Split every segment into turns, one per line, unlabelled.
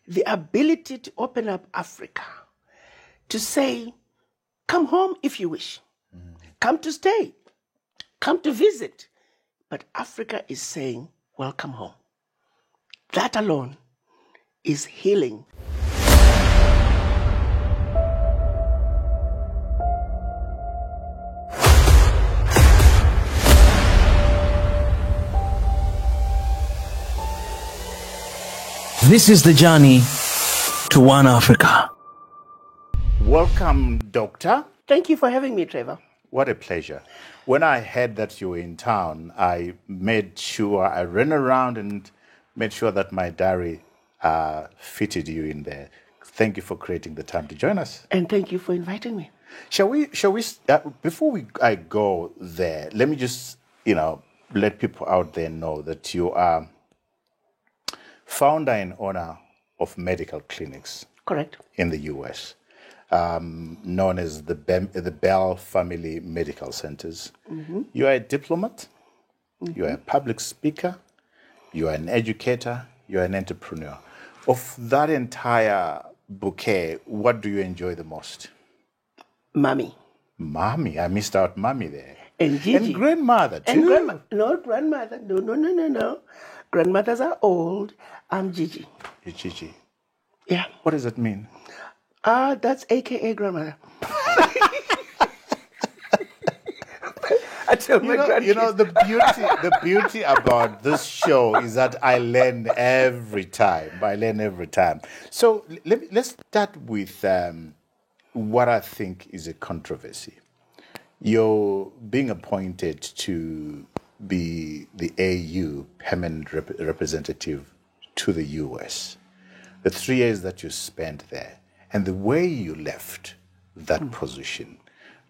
the ability to open up Africa, to say, come home if you wish, come to stay, come to visit. But Africa is saying, welcome home. That alone is healing.
This is the journey to One Africa.
Welcome, Doctor.
Thank you for having me, Trevor.
What a pleasure. When I heard that you were in town, I made sure I ran around and made sure that my diary fitted you in there. Thank you for creating the time to join us.
And thank you for inviting me.
Shall we before I go there, let me just, let people out there know that you are founder and owner of medical clinics.
Correct.
In the U.S., known as the Bell Family Medical Centers. Mm-hmm. You are a diplomat, you are a public speaker, you are an educator, you are an entrepreneur. Of that entire bouquet, what do you enjoy the most?
Mommy.
Mommy? I missed out mommy there.
And Gigi.
And grandmother, too.
And grandmother. No. Grandmothers are old. I'm Gigi.
You're Gigi.
Yeah.
What does that mean?
That's AKA grandmother. I tell my grandkids.
The beauty about this show is that I learn every time. So let's start with what I think is a controversy. You're being appointed to be the AU permanent representative to the U.S. The 3 years that you spent there and the way you left that position.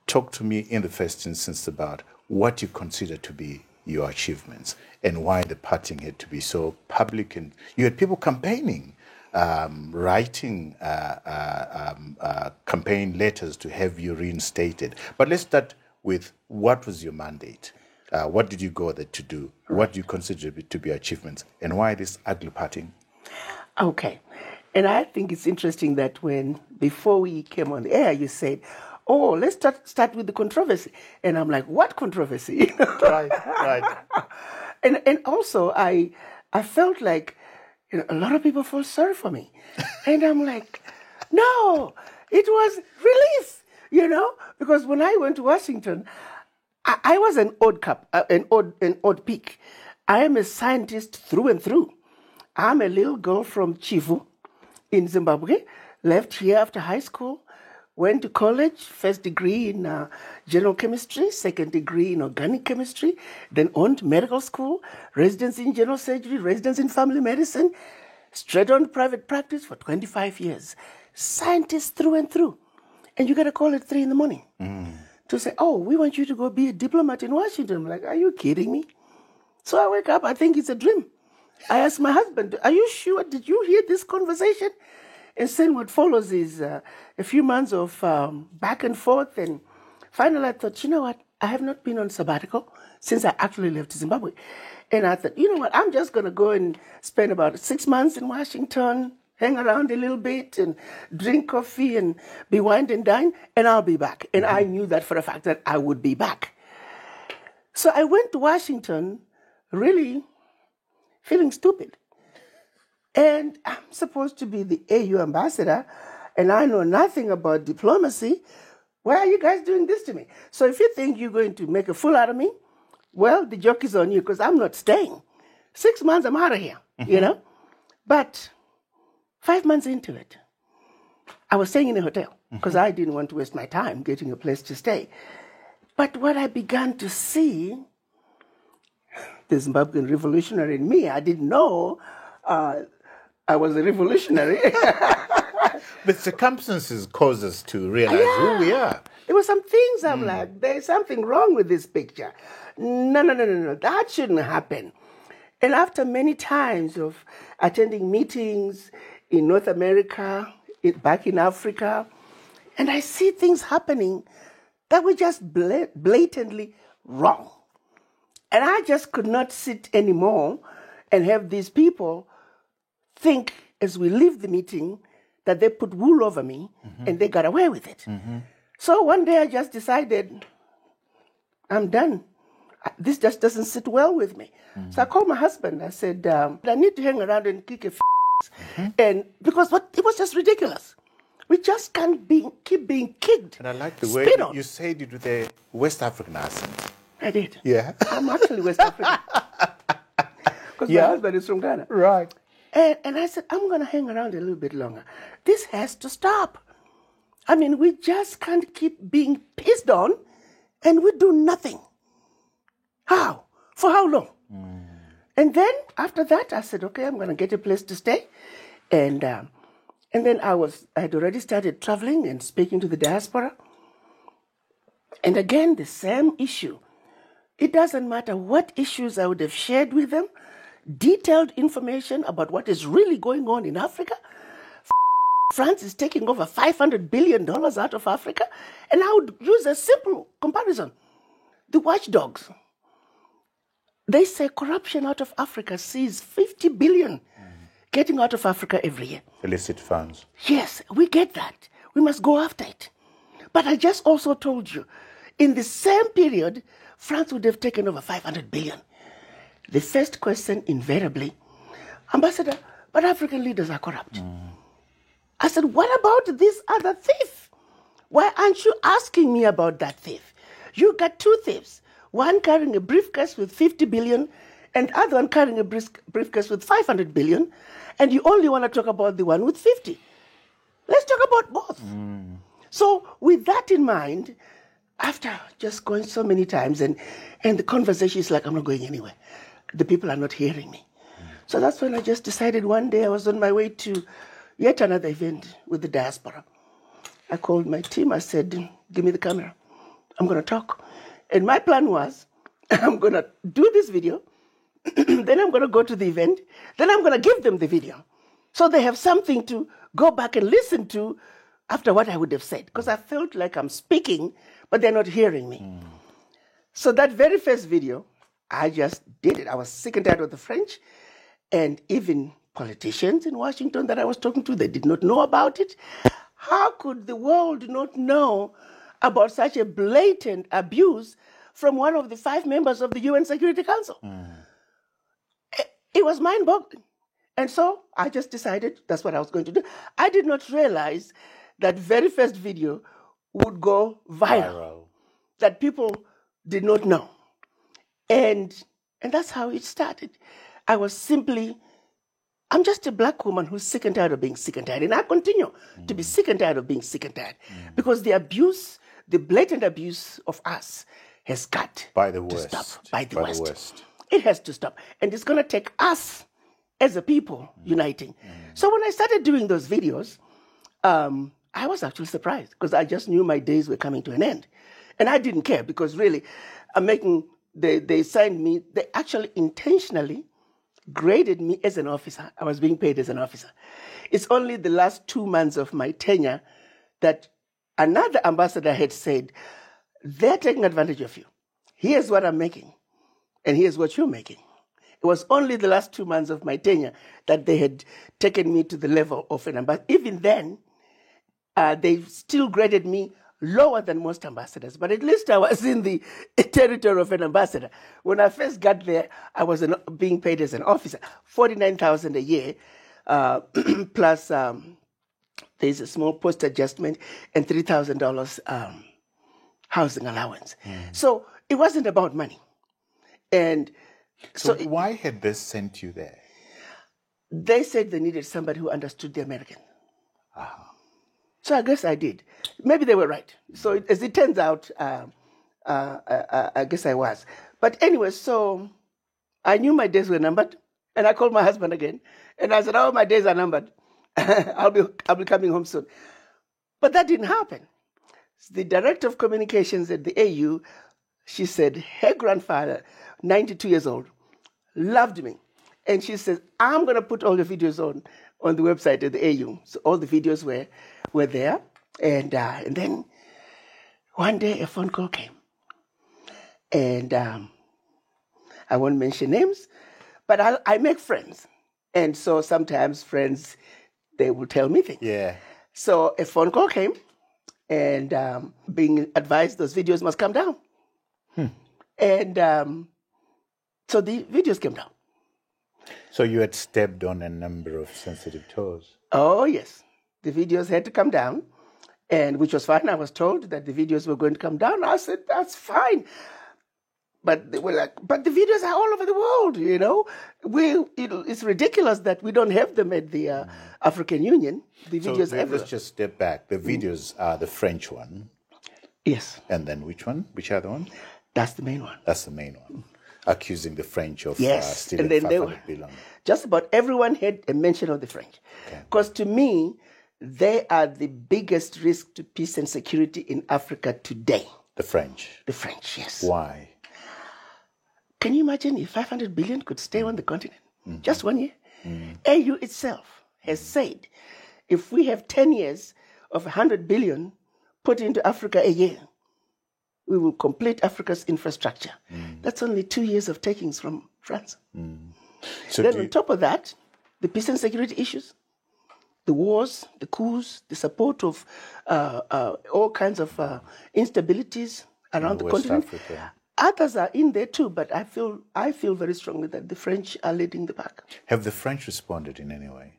Talk to me in the first instance about what you consider to be your achievements and why the parting had to be so public. And you had people campaigning, writing campaign letters to have you reinstated. But let's start with what was your mandate? What did you go there to do? What do you consider to be achievements? And why this ugly parting?
Okay. And I think it's interesting that before we came on the air, you said, oh, let's start with the controversy. And I'm like, what controversy?
Right.
And also, I felt like a lot of people felt sorry for me. And I'm like, no, it was relief, because when I went to Washington, I was an odd peak. I am a scientist through and through. I'm a little girl from Chivu in Zimbabwe, left here after high school, went to college, first degree in general chemistry, second degree in organic chemistry, then on to medical school, residence in general surgery, residence in family medicine, straight on to private practice for 25 years. Scientist through and through. And you got a call at 3 a.m. to say, oh, we want you to go be a diplomat in Washington. I'm like, are you kidding me? So I wake up, I think it's a dream. I asked my husband, are you sure? Did you hear this conversation? And then what follows is a few months of back and forth. And finally I thought, you know what? I have not been on sabbatical since I actually left Zimbabwe. And I thought, you know what? I'm just going to go and spend about 6 months in Washington, hang around a little bit and drink coffee and be wined and dine, and I'll be back. And I knew that for a fact that I would be back. So I went to Washington really feeling stupid. And I'm supposed to be the AU ambassador, and I know nothing about diplomacy. Why are you guys doing this to me? So if you think you're going to make a fool out of me, well, the joke is on you, because I'm not staying. 6 months, I'm out of here, But 5 months into it, I was staying in a hotel because I didn't want to waste my time getting a place to stay. But what I began to see, the Zimbabwean revolutionary in me, I didn't know I was a revolutionary.
But circumstances cause us to realize who we are.
There were some things I'm like, there's something wrong with this picture. No, that shouldn't happen. And after many times of attending meetings in North America, back in Africa, and I see things happening that were just blatantly wrong. And I just could not sit anymore and have these people think as we leave the meeting that they put wool over me and they got away with it. So one day I just decided, I'm done. This just doesn't sit well with me. So I called my husband. I said, I need to hang around and kick a and because it was just ridiculous. We just can't keep being kicked.
And I like the way you said it with a West African accent.
I did.
Yeah.
I'm actually West African. Because my husband is from Ghana.
Right.
And I said, I'm going to hang around a little bit longer. This has to stop. I mean, we just can't keep being pissed on and we do nothing. How? For how long? And then after that, I said, okay, I'm going to get a place to stay. And then I had already started traveling and speaking to the diaspora. And again, the same issue. It doesn't matter what issues I would have shared with them, detailed information about what is really going on in Africa. France is taking over $500 billion out of Africa. And I would use a simple comparison. The watchdogs, they say corruption out of Africa sees 50 billion getting out of Africa every year.
Illicit funds.
Yes, we get that. We must go after it. But I just also told you, in the same period, France would have taken over 500 billion. The first question invariably, Ambassador, but African leaders are corrupt. I said, what about this other thief? Why aren't you asking me about that thief? You got two thieves, one carrying a briefcase with 50 billion and the other one carrying a briefcase with 500 billion, and you only want to talk about the one with 50. Let's talk about both. So with that in mind, after just going so many times, and the conversation is like, I'm not going anywhere. The people are not hearing me. So that's when I just decided one day I was on my way to yet another event with the diaspora. I called my team. I said, give me the camera. I'm going to talk. And my plan was, I'm going to do this video. Then I'm going to go to the event. Then I'm going to give them the video. So they have something to go back and listen to after what I would have said. Because I felt like I'm speaking, but they're not hearing me. So that very first video, I just did it. I was sick and tired of the French. And even politicians in Washington that I was talking to, they did not know about it. How could the world not know about such a blatant abuse from one of the 5 members of the UN Security Council? It was mind-boggling. And so I just decided that's what I was going to do. I did not realize that very first video would go viral. That people did not know. And that's how it started. I'm just a black woman who's sick and tired of being sick and tired. And I continue to be sick and tired of being sick and tired. Because the abuse, the blatant abuse of us has got to stop by the West. It has to stop. And it's going to take us as a people uniting. So when I started doing those videos, I was actually surprised because I just knew my days were coming to an end. And I didn't care because really, they signed me, they actually intentionally graded me as an officer. I was being paid as an officer. It's only the last 2 months of my tenure that another ambassador had said, they're taking advantage of you. Here's what I'm making, and here's what you're making. It was only the last 2 months of my tenure that they had taken me to the level of an ambassador. Even then, they still graded me lower than most ambassadors, but at least I was in the territory of an ambassador. When I first got there, I was being paid as an officer, $49,000 a year, plus there's a small post adjustment and $3,000 housing allowance. So it wasn't about money. And
so why had they sent you there?
They said they needed somebody who understood the American. So I guess I did. Maybe they were right. So as it turns out, I guess I was. But anyway, so I knew my days were numbered, and I called my husband again, and I said, "Oh, my days are numbered. I'll be coming home soon." But that didn't happen. The director of communications at the AU, she said her grandfather, 92 years old, loved me, and she said, "I'm going to put all the videos on the website at the AU." So all the videos were there. And then one day a phone call came. And I won't mention names, but I make friends. And so sometimes friends, they will tell me things.
Yeah.
So a phone call came, and being advised those videos must come down. And so the videos came down.
So you had stepped on a number of sensitive toes.
Oh, yes. The videos had to come down, and which was fine. I was told that the videos were going to come down. I said, that's fine. But they were like, but the videos are all over the world, you know. It's ridiculous that we don't have them at the African Union. The videos everywhere.
Let's just step back. The videos are the French one.
Yes.
And then which one? Which other one?
That's the main one.
That's the main one. Accusing the French of
and
stealing
then
500 billion.
Just about everyone had a mention of the French. Because to me, they are the biggest risk to peace and security in Africa today.
The French?
The French, yes.
Why?
Can you imagine if 500 billion could stay on the continent? Just 1 year? AU itself has said, if we have 10 years of 100 billion put into Africa a year, we will complete Africa's infrastructure. That's only 2 years of takings from France.
So
then on top of that, the peace and security issues, the wars, the coups, the support of all kinds of instabilities around the
West
continent.
Africa.
Others are in there too, but I feel very strongly that the French are leading the pack.
Have the French responded in any way?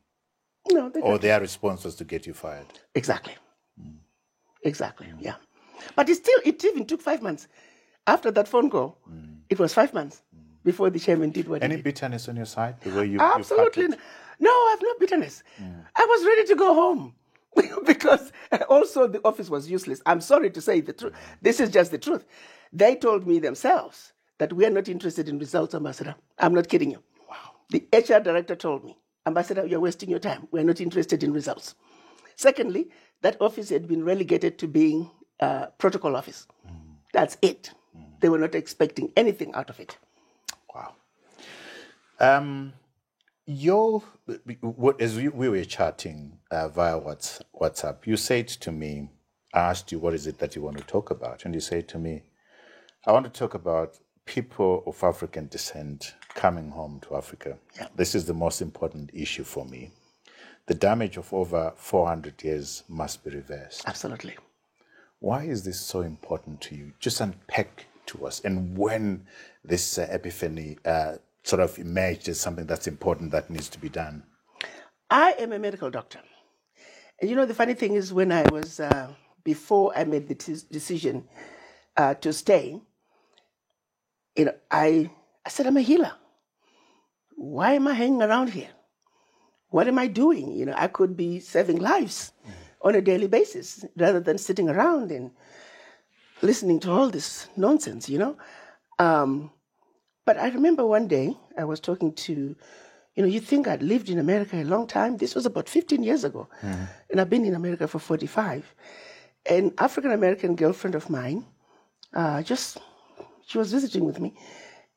No, they
Or
don't.
their response was to get you fired?
Exactly. Exactly, yeah. But it even took 5 months. After that phone call, it was 5 months before the chairman did what
Any
he did.
bitterness on your side? The way you
Absolutely. No, I have no bitterness. I was ready to go home because also the office was useless. I'm sorry to say the truth. This is just the truth. They told me themselves that we are not interested in results, Ambassador. I'm not kidding you. Wow. The HR director told me, Ambassador, you're wasting your time. We're not interested in results. Secondly, that office had been relegated to being a protocol office. That's it. They were not expecting anything out of it.
Wow. As we were chatting via WhatsApp, you said to me, I asked you, what is it that you want to talk about? And you said to me, I want to talk about people of African descent coming home to Africa.
Yeah.
This is the most important issue for me. The damage of over 400 years must be reversed.
Absolutely.
Why is this so important to you? Just unpack to us. And when this epiphany sort of emerged as something that's important that needs to be done.
I am a medical doctor. And you know, the funny thing is when I was, before I made the decision to stay, you know, I said, I'm a healer. Why am I hanging around here? What am I doing? You know, I could be saving lives on a daily basis rather than sitting around and listening to all this nonsense, you know. But I remember one day I was talking to, you know, you think I'd lived in America a long time. This was about 15 years ago. And I've been in America for 45. An African-American girlfriend of mine, she was visiting with me.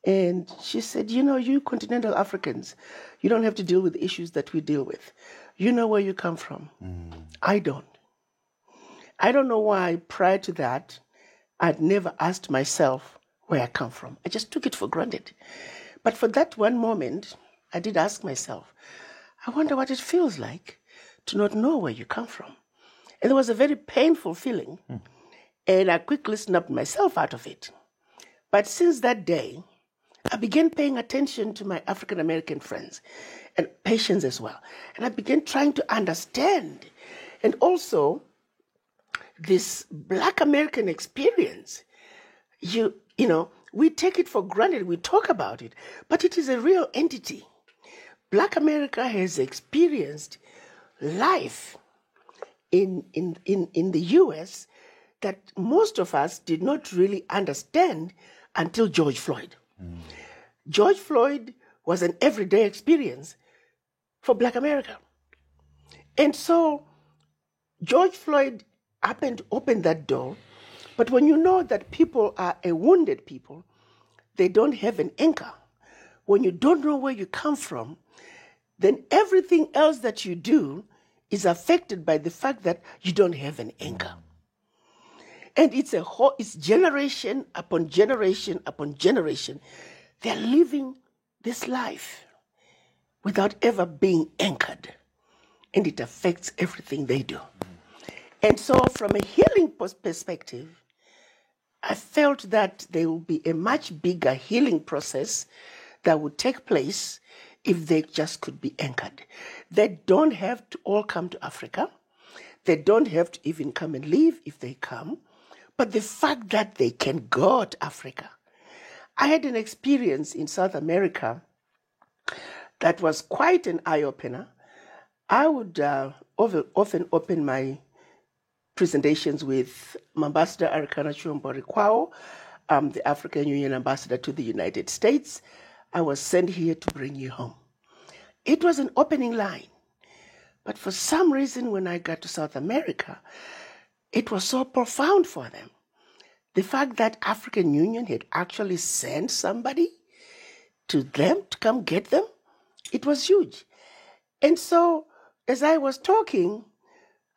And she said, you know, you continental Africans, you don't have to deal with the issues that we deal with. You know where you come from. I don't. I don't know why prior to that, I'd never asked myself where I come from. I just took it for granted. But for that one moment, I did ask myself, I wonder what it feels like to not know where you come from. And it was a very painful feeling. And I quickly snapped myself out of it. But since that day, I began paying attention to my African-American friends and patients as well. And I began trying to understand. And also, this Black American experience, you know, we take it for granted, we talk about it, but it is a real entity. Black America has experienced life in the U.S. that most of us did not really understand until George Floyd. George Floyd was an everyday experience for Black America. And so George Floyd opened that door. But when you know that people are a wounded people, they don't have an anchor. When you don't know where you come from, then everything else that you do is affected by the fact that you don't have an anchor. And it's generation upon generation upon generation. They're living this life without ever being anchored, and it affects everything they do. And so from a healing perspective, I felt that there will be a much bigger healing process that would take place if they just could be anchored. They don't have to all come to Africa. They don't have to even come and live if they come. But the fact that they can go to Africa. I had an experience in South America that was quite an eye-opener. I would often open my presentations with Ambassador Arikana Chihombori-Quao, the African Union ambassador to the United States. I was sent here to bring you home. It was an opening line. But for some reason, when I got to South America, it was so profound for them. The fact that African Union had actually sent somebody to them to come get them, it was huge. And so as I was talking,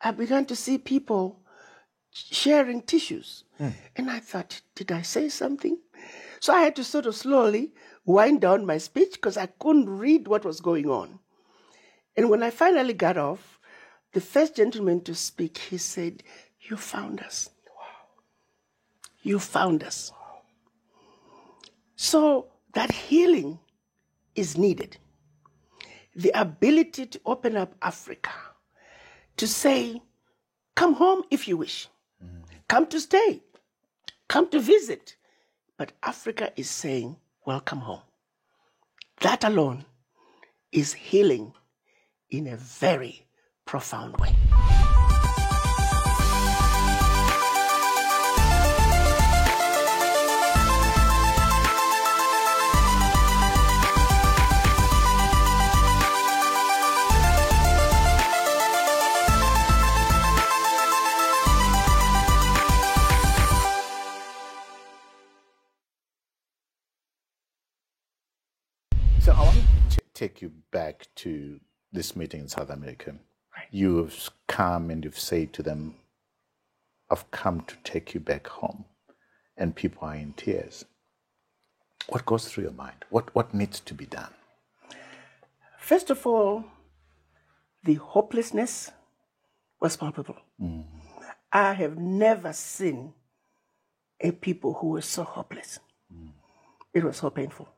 I began to see people sharing tissues. And I thought, did I say something? So I had to sort of slowly wind down my speech because I couldn't read what was going on. And when I finally got off, the first gentleman to speak, he said, "You found us. Wow. You found us." Wow. So that healing is needed. The ability to open up Africa, to say, come home if you wish. Come to stay. Come to visit. But Africa is saying, welcome home. That alone is healing in a very profound way.
So I want to take you back to this meeting in South America. Right. You have come and you've said to them, I've come to take you back home. And people are in tears. What goes through your mind? What needs to be done?
First of all, the hopelessness was palpable. I have never seen a people who were so hopeless. It was so painful.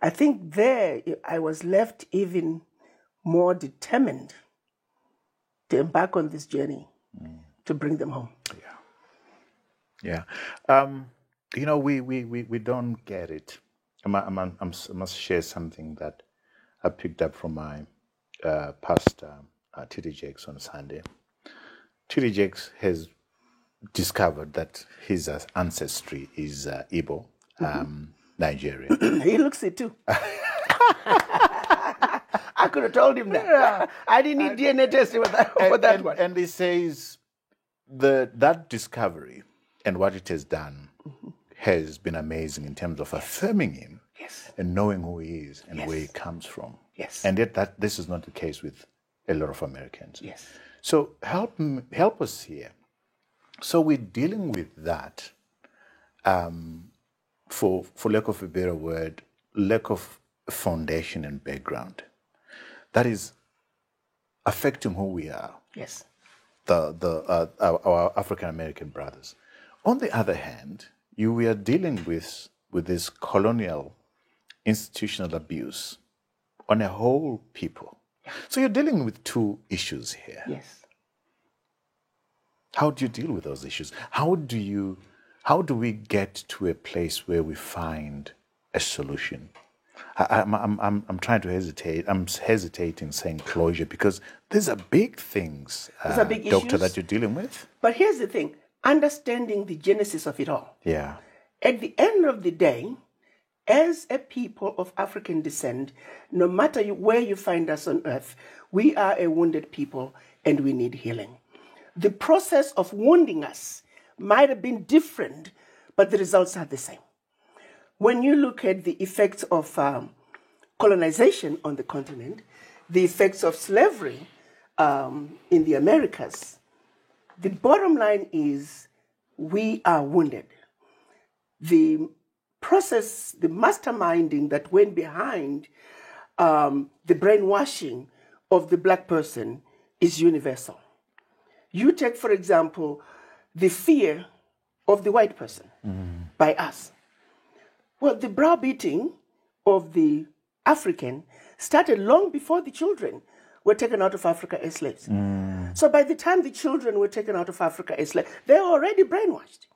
I think there I was left even more determined to embark on this journey to bring them home.
Yeah. You know, we don't get it. I must share something that I picked up from my pastor, TDJX, on Sunday. TDJX has discovered that his ancestry is Igbo, Nigerian.
He looks it too. I could have told him that. Yeah. I didn't need DNA testing for that one.
And he says that discovery and what it has done has been amazing in terms of affirming him and knowing who he is and where he comes from.
Yes.
And yet that this is not the case with a lot of Americans.
Yes.
So help us here. So we're dealing with that, for lack of a better word, lack of foundation and background. That is affecting who we are.
Yes.
Our African American brothers. On the other hand, we are dealing with this colonial institutional abuse on a whole people. So you're dealing with two issues here.
Yes.
How do you deal with those issues? How do we get to a place where we find a solution? I'm trying to hesitate. I'm hesitating saying closure because these are big things,
These are big
doctor,
issues.
that you're dealing with.
But here's the thing, understanding the genesis of it all.
Yeah.
At the end of the day, as a people of African descent, no matter where you find us on earth, we are a wounded people and we need healing. The process of wounding us might have been different, but the results are the same. When you look at the effects of colonization on the continent, the effects of slavery in the Americas, the bottom line is we are wounded. The process, the masterminding that went behind the brainwashing of the black person is universal. You take, for example, the fear of the white person by us. Well, the browbeating of the African started long before the children were taken out of Africa as slaves. So by the time the children were taken out of Africa as slaves, they were already brainwashed.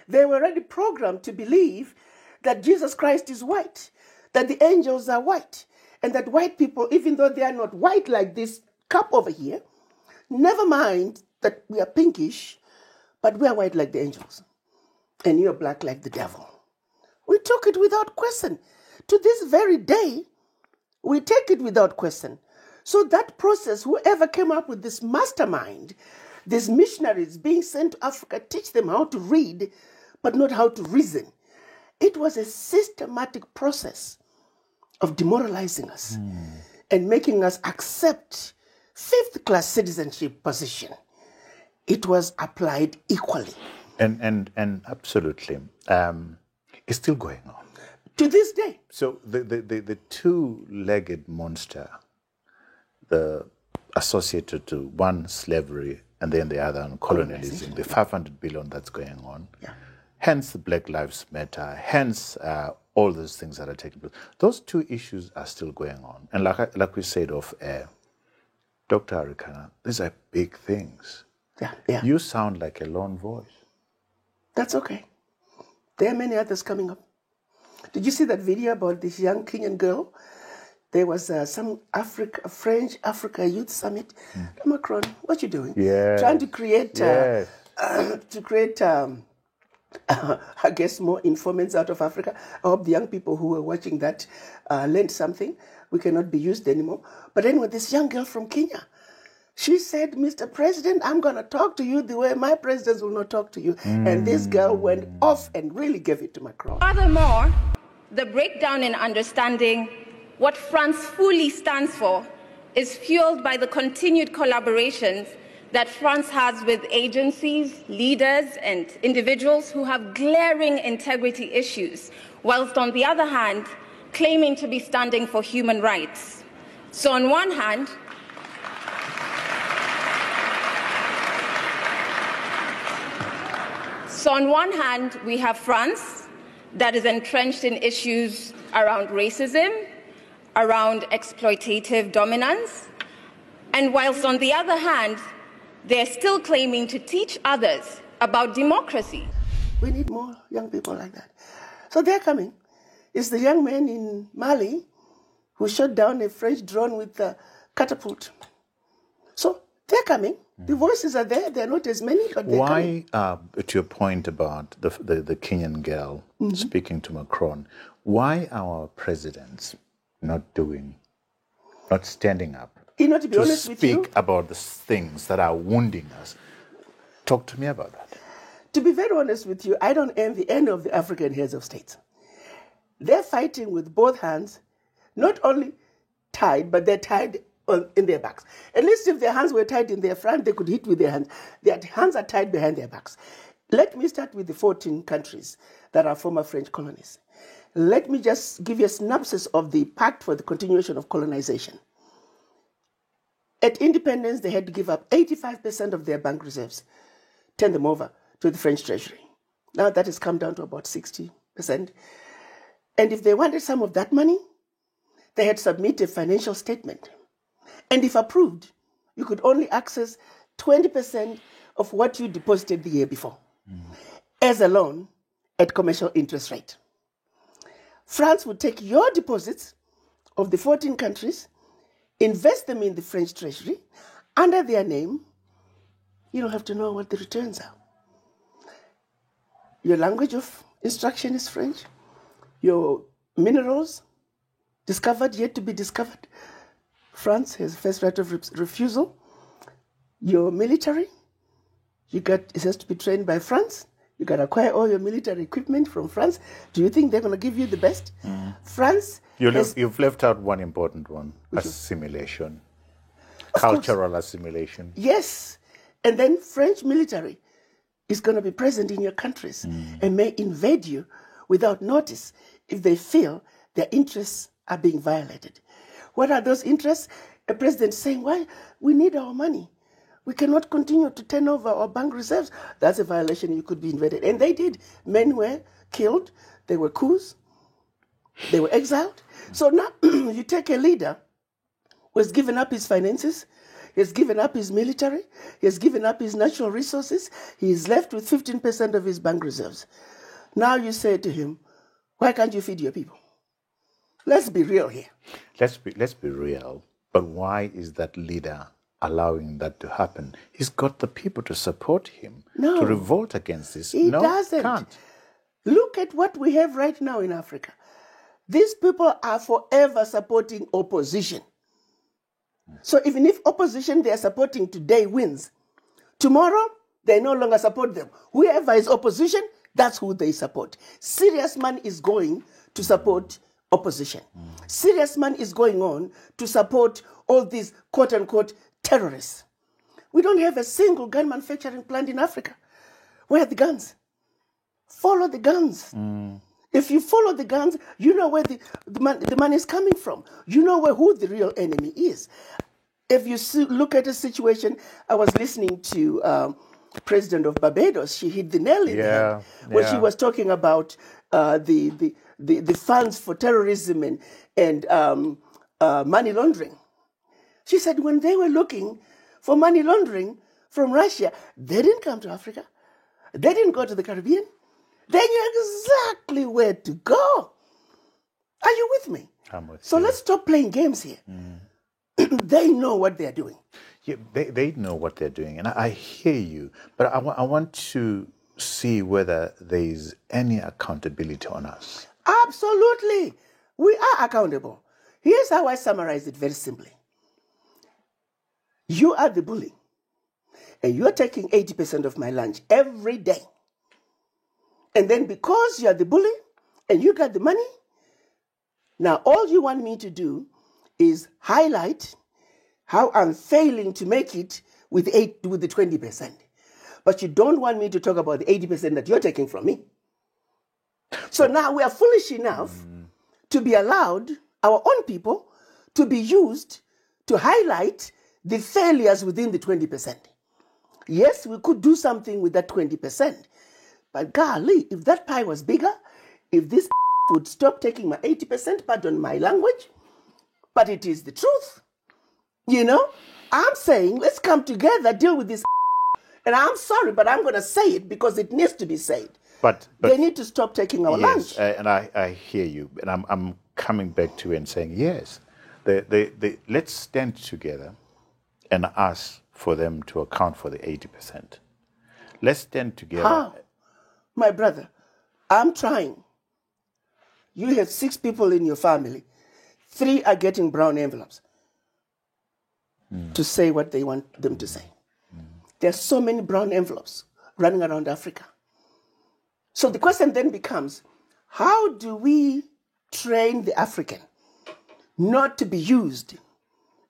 They were already programmed to believe that Jesus Christ is white, that the angels are white, and that white people, even though they are not white like this cup over here, never mind that we are pinkish, but we are white like the angels, and you're black like the devil. We took it without question. To this very day, we take it without question. So that process, whoever came up with this mastermind, these missionaries being sent to Africa, teach them how to read, but not how to reason. It was a systematic process of demoralizing us and making us accept fifth-class citizenship position. It was applied equally.
And absolutely. It's still going on.
To this day.
So the two-legged monster, the associated to one slavery and then the other on colonialism, the 500 billion that's going on, hence the Black Lives Matter, hence all those things that are taking place. Those two issues are still going on. And like we said off air, Dr. Arikana, these are big things.
Yeah.
You sound like a lone voice.
That's okay. There are many others coming up. Did you see that video about this young Kenyan girl? There was some French Africa Youth Summit. Macron, what you doing?
Yeah.
Trying to create, I guess, more informants out of Africa. I hope the young people who were watching that learned something. We cannot be used anymore. But anyway, this young girl from Kenya, she said, Mr. President, I'm going to talk to you the way my presidents will not talk to you. And this girl went off and really gave it to Macron.
Furthermore, the breakdown in understanding what France fully stands for is fueled by the continued collaborations that France has with agencies, leaders, and individuals who have glaring integrity issues, whilst on the other hand, claiming to be standing for human rights. So on one hand, we have France that is entrenched in issues around racism, around exploitative dominance, and whilst on the other hand, they're still claiming to teach others about democracy.
We need more young people like that. So they're coming. It's the young man in Mali who shot down a French drone with a catapult. So they're coming. The voices are there. They're not as many, but they're coming.
Why, to your point about the Kenyan girl speaking to Macron, why are our presidents not standing up
to
speak about the things that are wounding us? Talk to me about that.
To be very honest with you, I don't envy any of the African heads of state. They're fighting with both hands, not only tied, but they're tied in their backs. At least if their hands were tied in their front, they could hit with their hands. Their hands are tied behind their backs. Let me start with the 14 countries that are former French colonies. Let me just give you a synopsis of the Pact for the Continuation of Colonization. At independence, they had to give up 85% of their bank reserves, turn them over to the French Treasury. Now that has come down to about 60%. And if they wanted some of that money, they had to submit a financial statement. And if approved, you could only access 20% of what you deposited the year before as a loan at commercial interest rate. France would take your deposits of the 14 countries, invest them in the French Treasury under their name. You don't have to know what the returns are. Your language of instruction is French. Your minerals, discovered, yet to be discovered, France has first right of refusal. Your military, it has to be trained by France. You got to acquire all your military equipment from France. Do you think they're going to give you the best? France...
You've left out one important one, assimilation, cultural assimilation.
Yes, and then French military is going to be present in your countries and may invade you without notice if they feel their interests are being violated. What are those interests? A president saying, "Why we need our money. We cannot continue to turn over our bank reserves." That's a violation. You could be invaded. And they did. Men were killed. There were coups. They were exiled. So now you take a leader who has given up his finances, he has given up his military, he has given up his natural resources, he is left with 15% of his bank reserves. Now you say to him, why can't you feed your people? Let's be real here.
Let's be real. But why is that leader allowing that to happen? He's got the people to support him, to revolt against this.
He doesn't.
Can't.
Look at what we have right now in Africa. These people are forever supporting opposition. So even if opposition they are supporting today wins, tomorrow they no longer support them. Whoever is opposition, that's who they support. Serious man is going to support opposition. Serious man is going on to support all these quote-unquote terrorists. We don't have a single gun manufacturing plant in Africa. Where are the guns? Follow the guns. If you follow the guns, you know where the money is coming from. You know who the real enemy is. If you look at a situation, I was listening to President of Barbados. She hit the nail in the head when she was talking about the funds for terrorism and money laundering. She said when they were looking for money laundering from Russia, they didn't come to Africa. They didn't go to the Caribbean. They knew exactly where to go. Are you with me?
I'm with
so
you.
let's stop playing games here. They know what they're doing.
Yeah, they know what they're doing, and I hear you. But I want to see whether there is any accountability on us.
Absolutely. We are accountable. Here's how I summarize it very simply. You are the bully, and you're taking 80% of my lunch every day. And then because you're the bully and you got the money, now all you want me to do is highlight how I'm failing to make it with the 20%. But you don't want me to talk about the 80% that you're taking from me. So now we are foolish enough to be allowed our own people to be used to highlight the failures within the 20%. Yes, we could do something with that 20%. But golly, if that pie was bigger, if this would stop taking my 80%, pardon my language, but it is the truth. You know, I'm saying let's come together, deal with this. And I'm sorry, but I'm going to say it because it needs to be said.
But
they need to stop taking our lunch.
And I hear you, and I'm coming back to you and saying yes. Let's stand together and ask for them to account for the 80%. Let's stand together.
How? My brother, I'm trying. You have 6 people in your family. 3 are getting brown envelopes to say what they want them to say. There are so many brown envelopes running around Africa. So the question then becomes, how do we train the African not to be used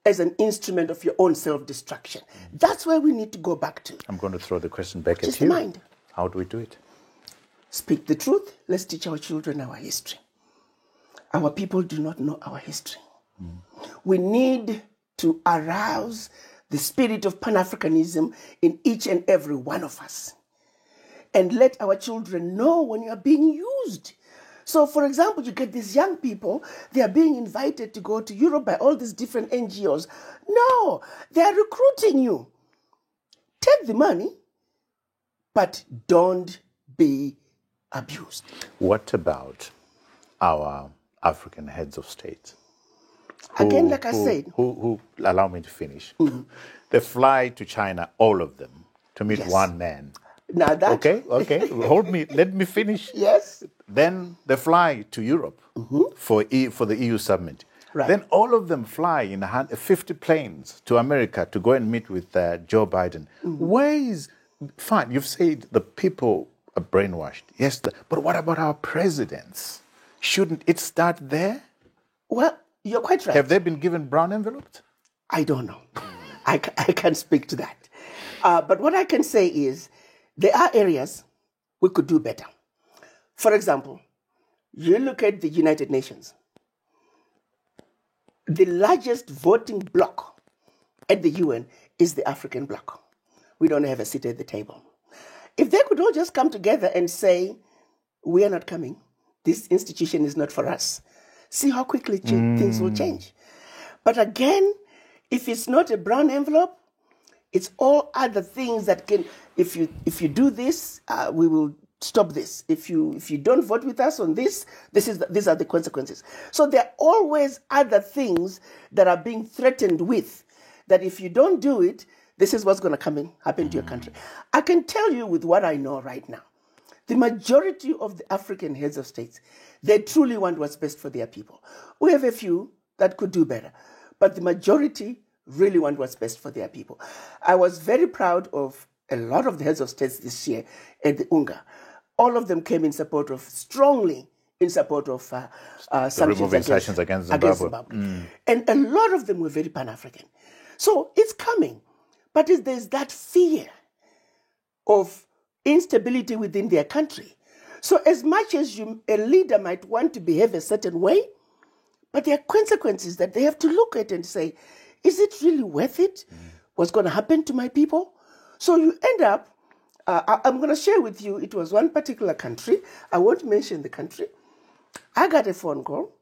as an instrument of your own self-destruction? That's where we need to go back to.
I'm going to throw the question back
Just
at you.
mind.
How do we do it?
Speak the truth. Let's teach our children our history. Our people do not know our history. We need to arouse the spirit of Pan-Africanism in each and every one of us. And let our children know when you are being used. So, for example, you get these young people, they are being invited to go to Europe by all these different NGOs. No, they are recruiting you. Take the money, but don't be abused.
What about our African heads of state?
Again, like I said.
Who allow me to finish. They fly to China, all of them, to meet one man.
Now that...
Okay. Hold me. Let me finish.
Yes.
Then they fly to Europe for the EU summit.
Right.
Then all of them fly in 50 planes to America to go and meet with Joe Biden. Where is... Fine, you've said the people are brainwashed. Yes, but what about our presidents? Shouldn't it start there?
Well, you're quite right.
Have they been given brown envelopes?
I don't know. I can't speak to that. But what I can say is there are areas we could do better. For example, you look at the United Nations. the largest voting bloc at the UN is the African bloc. We don't have a seat at the table. If they could all just come together and say, we are not coming, this institution is not for us, see how quickly things will change. But again, if it's not a brown envelope, it's all other things that can, if you do this, we will stop this. If you don't vote with us on this, these are the consequences. So there are always other things that are being threatened with, that if you don't do it, this is what's going to happen to your country. I can tell you with what I know right now, the majority of the African heads of states, they truly want what's best for their people. We have a few that could do better, but the majority really want what's best for their people. I was very proud of a lot of the heads of states this year at the UNGA. All of them came strongly in support of sanctions
against Zimbabwe.
And a lot of them were very Pan-African. So it's coming. But there's that fear of instability within their country. So as much as a leader might want to behave a certain way, but there are consequences that they have to look at and say, is it really worth it? What's going to happen to my people? So you end up, I'm going to share with you, it was one particular country. I won't mention the country. I got a phone call.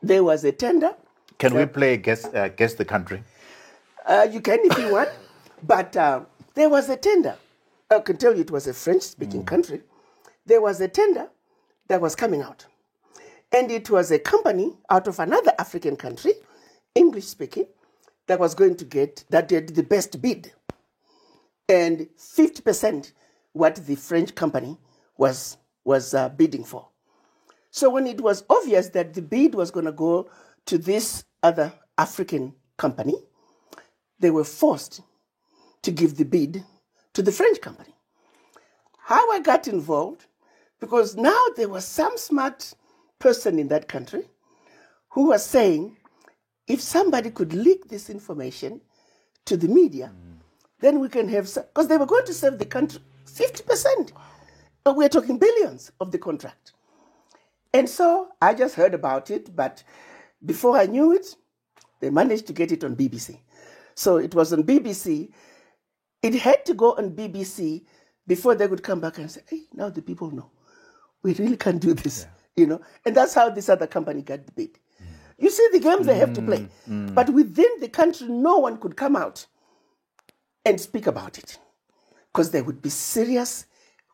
There was a tender.
Can we play guess the country?
You can if you want. But there was a tender. I can tell you it was a French-speaking country. There was a tender that was coming out. And it was a company out of another African country, English-speaking, that was going to get, that did the best bid. And 50% what the French company was bidding for. So when it was obvious that the bid was going to go to this other African company, they were forced to give the bid to the French company. How I got involved, because now there was some smart person in that country who was saying, if somebody could leak this information to the media, then we can have, because they were going to save the country 50%. But we're talking billions of the contract. And so I just heard about it, but before I knew it, they managed to get it on BBC. So it was on BBC. It had to go on BBC before they would come back and say, hey, now the people know. We really can't do this, And that's how this other company got the bid. You see the games they have to play. But within the country, no one could come out and speak about it because there would be serious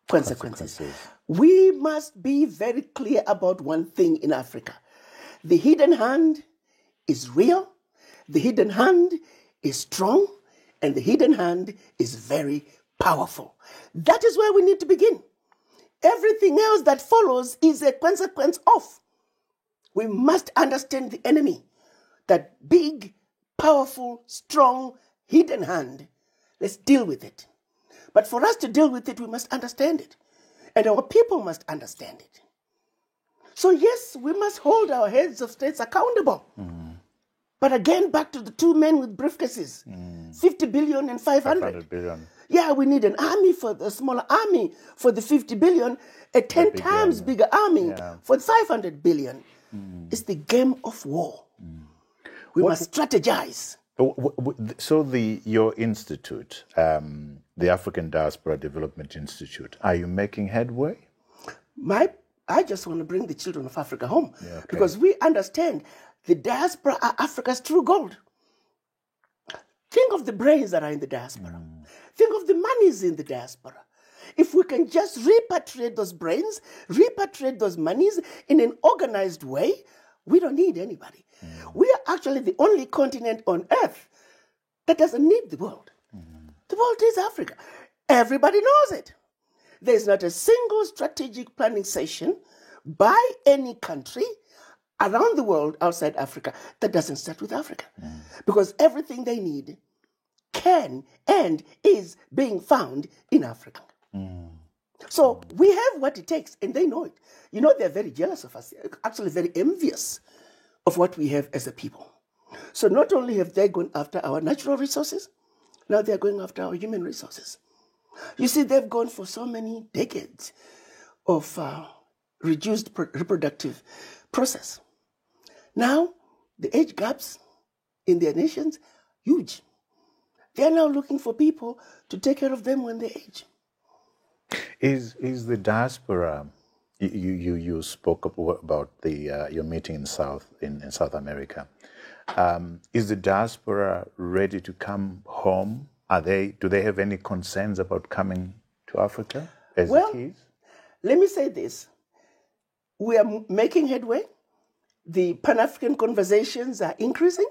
consequences. We must be very clear about one thing in Africa. The hidden hand is real, the hidden hand is strong, and the hidden hand is very powerful. That is where we need to begin. Everything else that follows is a consequence of. We must understand the enemy, that big, powerful, strong, hidden hand. Let's deal with it. But for us to deal with it, we must understand it. And our people must understand it. So yes, we must hold our heads of states accountable. But again, back to the two men with briefcases, 50 billion and 500
billion.
Yeah, we need an army for a smaller army for the 50 billion, a 10 times bigger army for 500 billion. It's the game of war. We must strategize.
So your institute, the African Diaspora Development Institute, are you making headway?
I just want to bring the children of Africa home because we understand the diaspora are Africa's true gold. Think of the brains that are in the diaspora. Think of the monies in the diaspora. If we can just repatriate those brains, repatriate those monies in an organized way, we don't need anybody. We are actually the only continent on earth that doesn't need the world. The world is Africa. Everybody knows it. There's not a single strategic planning session by any country around the world outside Africa that doesn't start with Africa. Because everything they need can and is being found in Africa. So we have what it takes, and they know it. They're very jealous of us, actually very envious of what we have as a people. So not only have they gone after our natural resources, now they're going after our human resources. You see, they've gone for so many decades of reduced reproductive process. Now, the age gaps in their nations, huge. They are now looking for people to take care of them when they age.
Is the diaspora? You spoke about your meeting in South America. Is the diaspora ready to come home? Do they have any concerns about coming to Africa as it is?
Let me say this. We are making headway. The Pan-African conversations are increasing.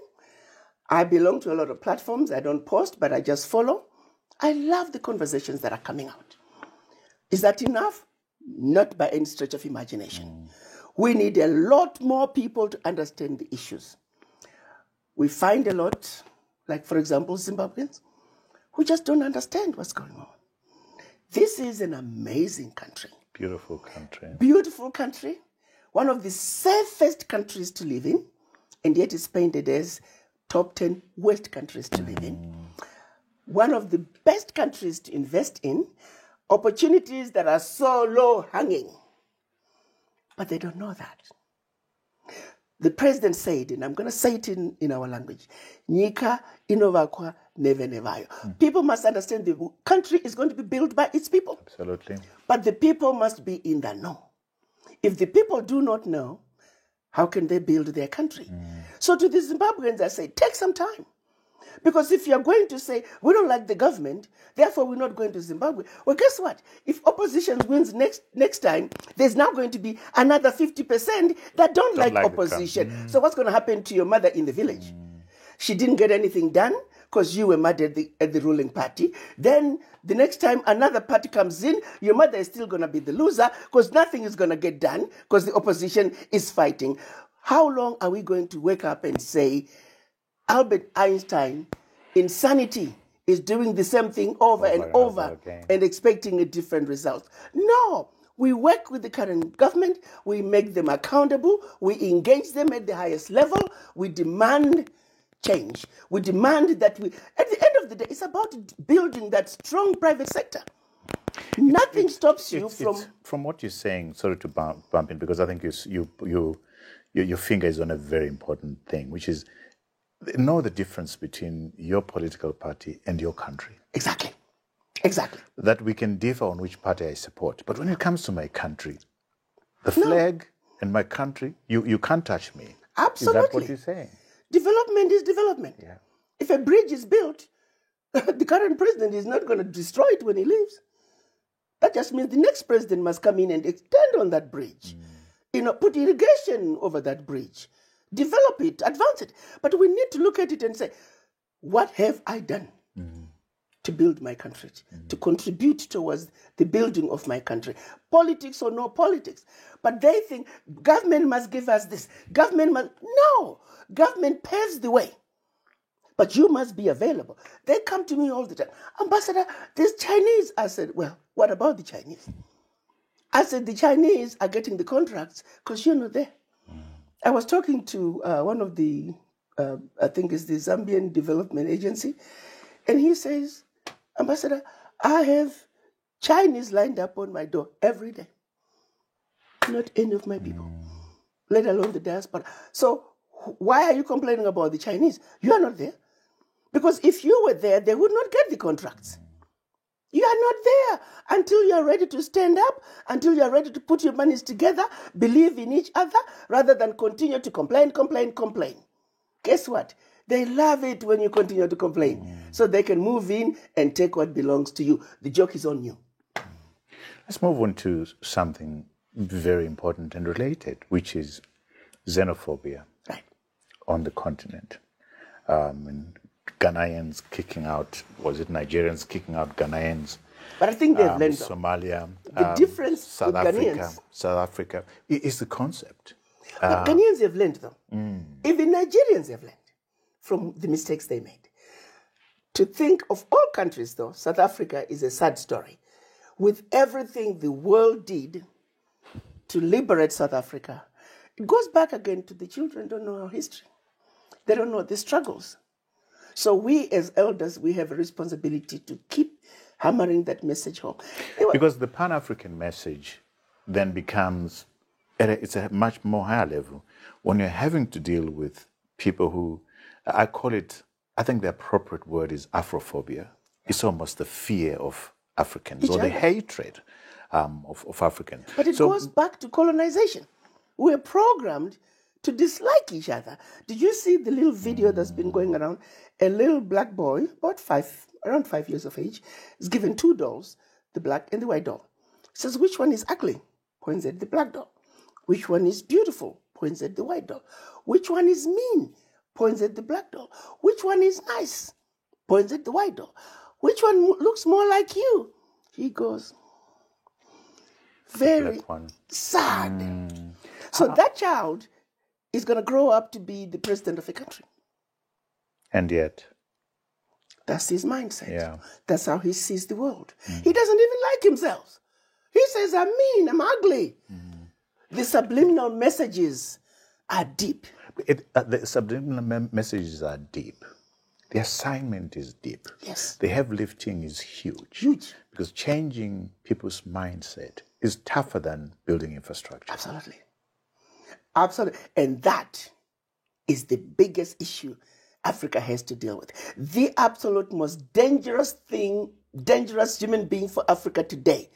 I belong to a lot of platforms. I don't post, but I just follow. I love the conversations that are coming out. Is that enough? Not by any stretch of imagination. We need a lot more people to understand the issues. We find a lot, like for example, Zimbabweans, who just don't understand what's going on. This is an amazing country.
Beautiful country.
Beautiful country. One of the safest countries to live in, and yet it's painted as top 10 worst countries to live in. One of the best countries to invest in, opportunities that are so low hanging. But they don't know that. The president said, and I'm going to say it in our language, Nyika inovakwa neve nevayo. People must understand the country is going to be built by its people.
Absolutely.
But the people must be in the know. If the people do not know, how can they build their country? So to the Zimbabweans, I say, take some time. Because if you're going to say, we don't like the government, therefore we're not going to Zimbabwe. Well, guess what? If opposition wins next time, there's now going to be another 50% that don't like opposition. So what's going to happen to your mother in the village? She didn't get anything done because you were mad at the ruling party. Then the next time another party comes in, your mother is still going to be the loser because nothing is going to get done because the opposition is fighting. How long are we going to wake up and say, Albert Einstein, insanity, is doing the same thing over and over and expecting a different result? No. We work with the current government. We make them accountable. We engage them at the highest level. We demand change. We demand that at the end of the day, it's about building that strong private sector. Nothing stops you
from what you're saying. Sorry to bump in, because I think your finger is on a very important thing, which is know the difference between your political party and your country.
Exactly.
That we can differ on which party I support. But when it comes to my country, the flag and my country, you can't touch me.
Absolutely.
Is that what you're saying?
Development is development.
Yeah.
If a bridge is built, the current president is not going to destroy it when he leaves. That just means the next president must come in and extend on that bridge. Put irrigation over that bridge. Develop it, advance it. But we need to look at it and say, what have I done to build my country, to contribute towards the building of my country? Politics or no politics. But they think government must give us this. No, government paves the way. But you must be available. They come to me all the time. Ambassador, there's Chinese. I said, well, what about the Chinese? I said, the Chinese are getting the contracts because you're not there. I was talking to one of the, I think it's the Zambian Development Agency, and he says, Ambassador, I have Chinese lined up on my door every day. Not any of my people, let alone the diaspora. So why are you complaining about the Chinese? You are not there. Because if you were there, they would not get the contracts. You are not there until you are ready to stand up, until you are ready to put your monies together, believe in each other, rather than continue to complain. Guess what? They love it when you continue to complain. So they can move in and take what belongs to you. The joke is on you.
Let's move on to something very important and related, which is xenophobia on the continent. And Ghanaians kicking out, was it Nigerians kicking out Ghanaians?
But I think they've learned
Somalia,
the difference
South
with
Africa,
Ghanaians.
South Africa is the concept.
But Ghanaians have learned, though. Even Nigerians have learned from the mistakes they made. To think of all countries, though, South Africa is a sad story. With everything the world did to liberate South Africa, it goes back again to the children don't know our history. They don't know the struggles. So we as elders, we have a responsibility to keep hammering that message home.
Because the Pan-African message then becomes, it's a much more higher level when you're having to deal with people who, I call it, I think the appropriate word is Afrophobia. It's almost the fear of Africans or the hatred of Africans.
But it goes back to colonization. We're programmed to dislike each other. Did you see the little video that's been going around? A little black boy, around 5 years of age, is given two dolls, the black and the white doll. Says, which one is ugly? Points at the black doll. Which one is beautiful? Points at the white doll. Which one is mean? Points at the black doll. Which one is nice? Points at the white doll. Which one looks more like you? He goes, very sad. So that child is going to grow up to be the president of a country.
And yet,
that's his mindset.
Yeah.
That's how he sees the world. He doesn't even like himself. He says, I'm mean, I'm ugly. The subliminal messages are deep.
The subliminal messages are deep. The assignment is deep.
Yes.
The heavy lifting is huge.
Huge.
Because changing people's mindset is tougher than building infrastructure.
Absolutely. Absolutely. And that is the biggest issue Africa has to deal with. The absolute most dangerous human being for Africa today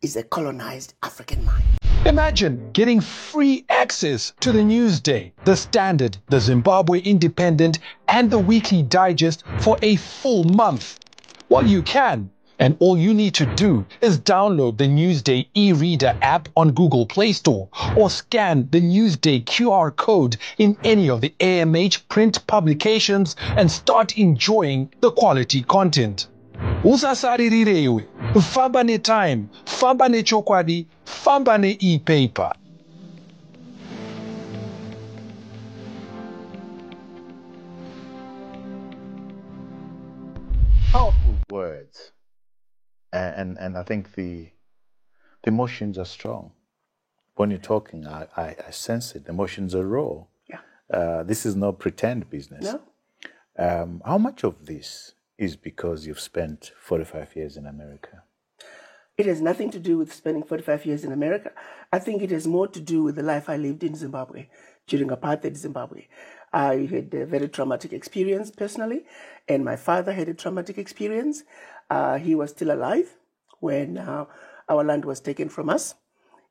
is a colonized African mind.
Imagine getting free access to the Newsday, the Standard, the Zimbabwe Independent, and the Weekly Digest for a full month. Well, you can. And all you need to do is download the Newsday e-reader app on Google Play Store or scan the Newsday QR code in any of the AMH print publications and start enjoying the quality content. Usasaririrewe, famba ne time, famba ne chokwadi, famba ne e-paper.
Powerful words. And I think the emotions are strong. When you're talking, I sense it. The emotions are raw.
Yeah.
This is no pretend business.
No.
How much of this is because you've spent 45 years in America?
It has nothing to do with spending 45 years in America. I think it has more to do with the life I lived in Zimbabwe during apartheid Zimbabwe. I had a very traumatic experience personally, and my father had a traumatic experience. He was still alive when our land was taken from us.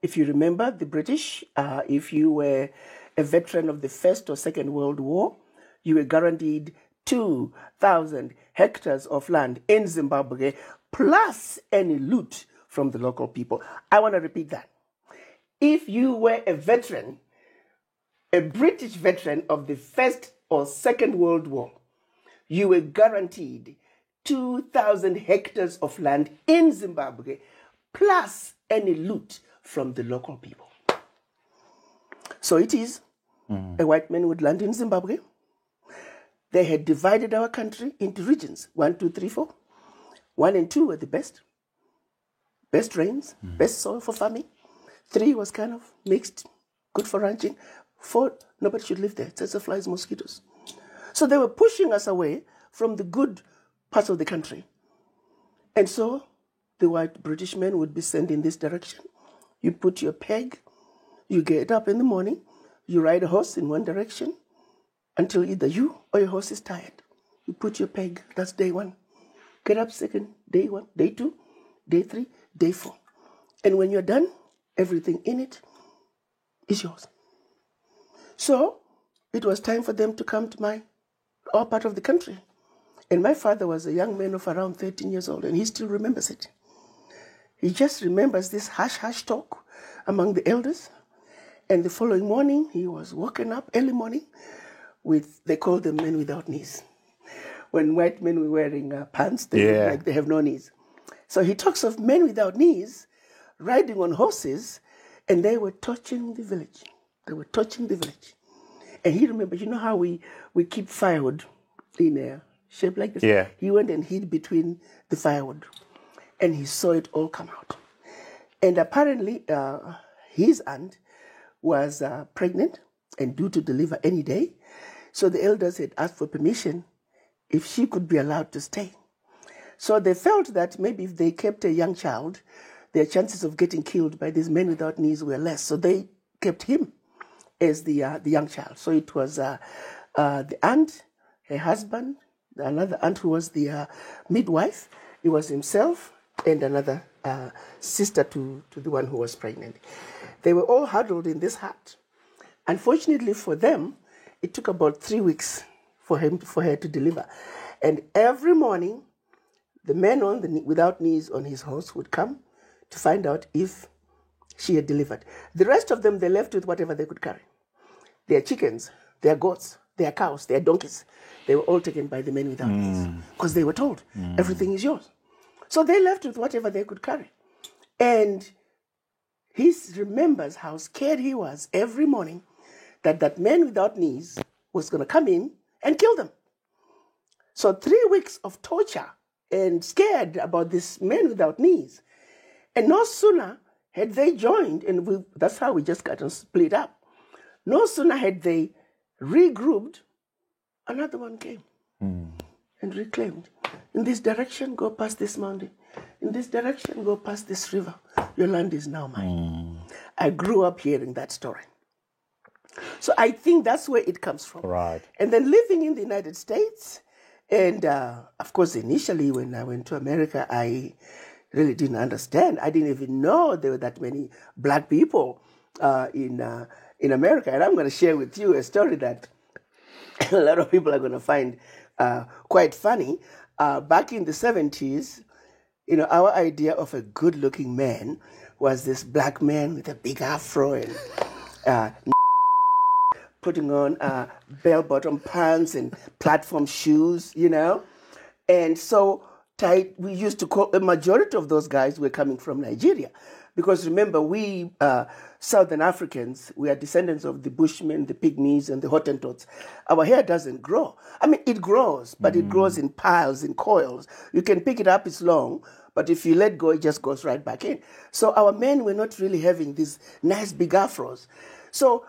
If you remember, the British, if you were a veteran of the First or Second World War, you were guaranteed 2,000 hectares of land in Zimbabwe, plus any loot from the local people. I want to repeat that. If you were a veteran, a British veteran of the First or Second World War, you were guaranteed 2,000 hectares of land in Zimbabwe, plus any loot from the local people. So it is a white man with land in Zimbabwe. They had divided our country into regions, 1, 2, 3, 4. 1 and 2 were the best rains, best soil for farming. 3 was kind of mixed, good for ranching. 4, nobody should live there. Tsetse flies, mosquitoes. So they were pushing us away from the good parts of the country. And so the white British men would be sent in this direction. You put your peg, you get up in the morning, you ride a horse in one direction until either you or your horse is tired. You put your peg, that's day 1. Get up second, day 1, day 2, day 3, day 4. And when you're done, everything in it is yours. So it was time for them to come to our part of the country. And my father was a young man of around 13 years old, and he still remembers it. He just remembers this hush-hush talk among the elders. And the following morning, he was woken up early morning with, they call them men without knees. When white men were wearing pants, they look like they have no knees. So he talks of men without knees riding on horses, and they were torching the village. They were torching the village. And he remembered, you know how we keep firewood in a shape like this?
Yeah.
He went and hid between the firewood, and he saw it all come out. And apparently, his aunt was pregnant and due to deliver any day. So the elders had asked for permission if she could be allowed to stay. So they felt that maybe if they kept a young child, their chances of getting killed by these men without knees were less. So they kept him as the young child. So it was the aunt, her husband, another aunt who was the midwife. It was himself and another sister to the one who was pregnant. They were all huddled in this hut. Unfortunately for them, it took about 3 weeks for her to deliver. And every morning, the man without knees on his horse would come to find out if she had delivered. The rest of them, they left with whatever they could carry. Their chickens, their goats, their cows, their donkeys, they were all taken by the men without knees because they were told, everything is yours. So they left with whatever they could carry. And he remembers how scared he was every morning that man without knees was going to come in and kill them. So 3 weeks of torture and scared about this man without knees. And no sooner had they joined, and that's how we just got split up. No sooner had they regrouped, another one came and reclaimed. In this direction, go past this mountain. In this direction, go past this river. Your land is now mine. I grew up hearing that story. So I think that's where it comes from.
Right.
And then living in the United States, and of course, initially when I went to America, I really didn't understand. I didn't even know there were that many black people in America. And I'm going to share with you a story that a lot of people are going to find quite funny. Back in the 70s, our idea of a good-looking man was this black man with a big afro and putting on bell-bottom pants and platform shoes, And so we used to call, a majority of those guys were coming from Nigeria. Because remember, we Southern Africans, we are descendants of the Bushmen, the Pygmies, and the Hottentots. Our hair doesn't grow. I mean, it grows, but it grows in piles, in coils. You can pick it up, it's long, but if you let go, it just goes right back in. So our men were not really having these nice big afros. So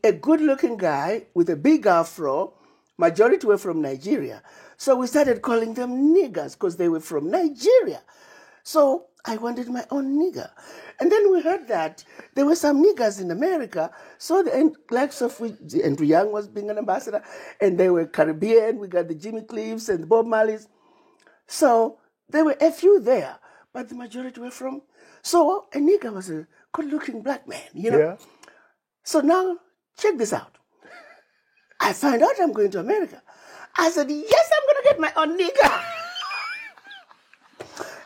a good-looking guy with a big afro, majority were from Nigeria. So we started calling them niggers because they were from Nigeria. So I wanted my own nigger. And then we heard that there were some niggers in America. So the likes of Andrew Young was being an ambassador, and they were Caribbean. We got the Jimmy Cliffs and the Bob Marleys. So there were a few there, but the majority were from. So a nigger was a good-looking black man,
Yeah.
So now, check this out. I find out I'm going to America. I said, yes, I'm going to get my own nigger.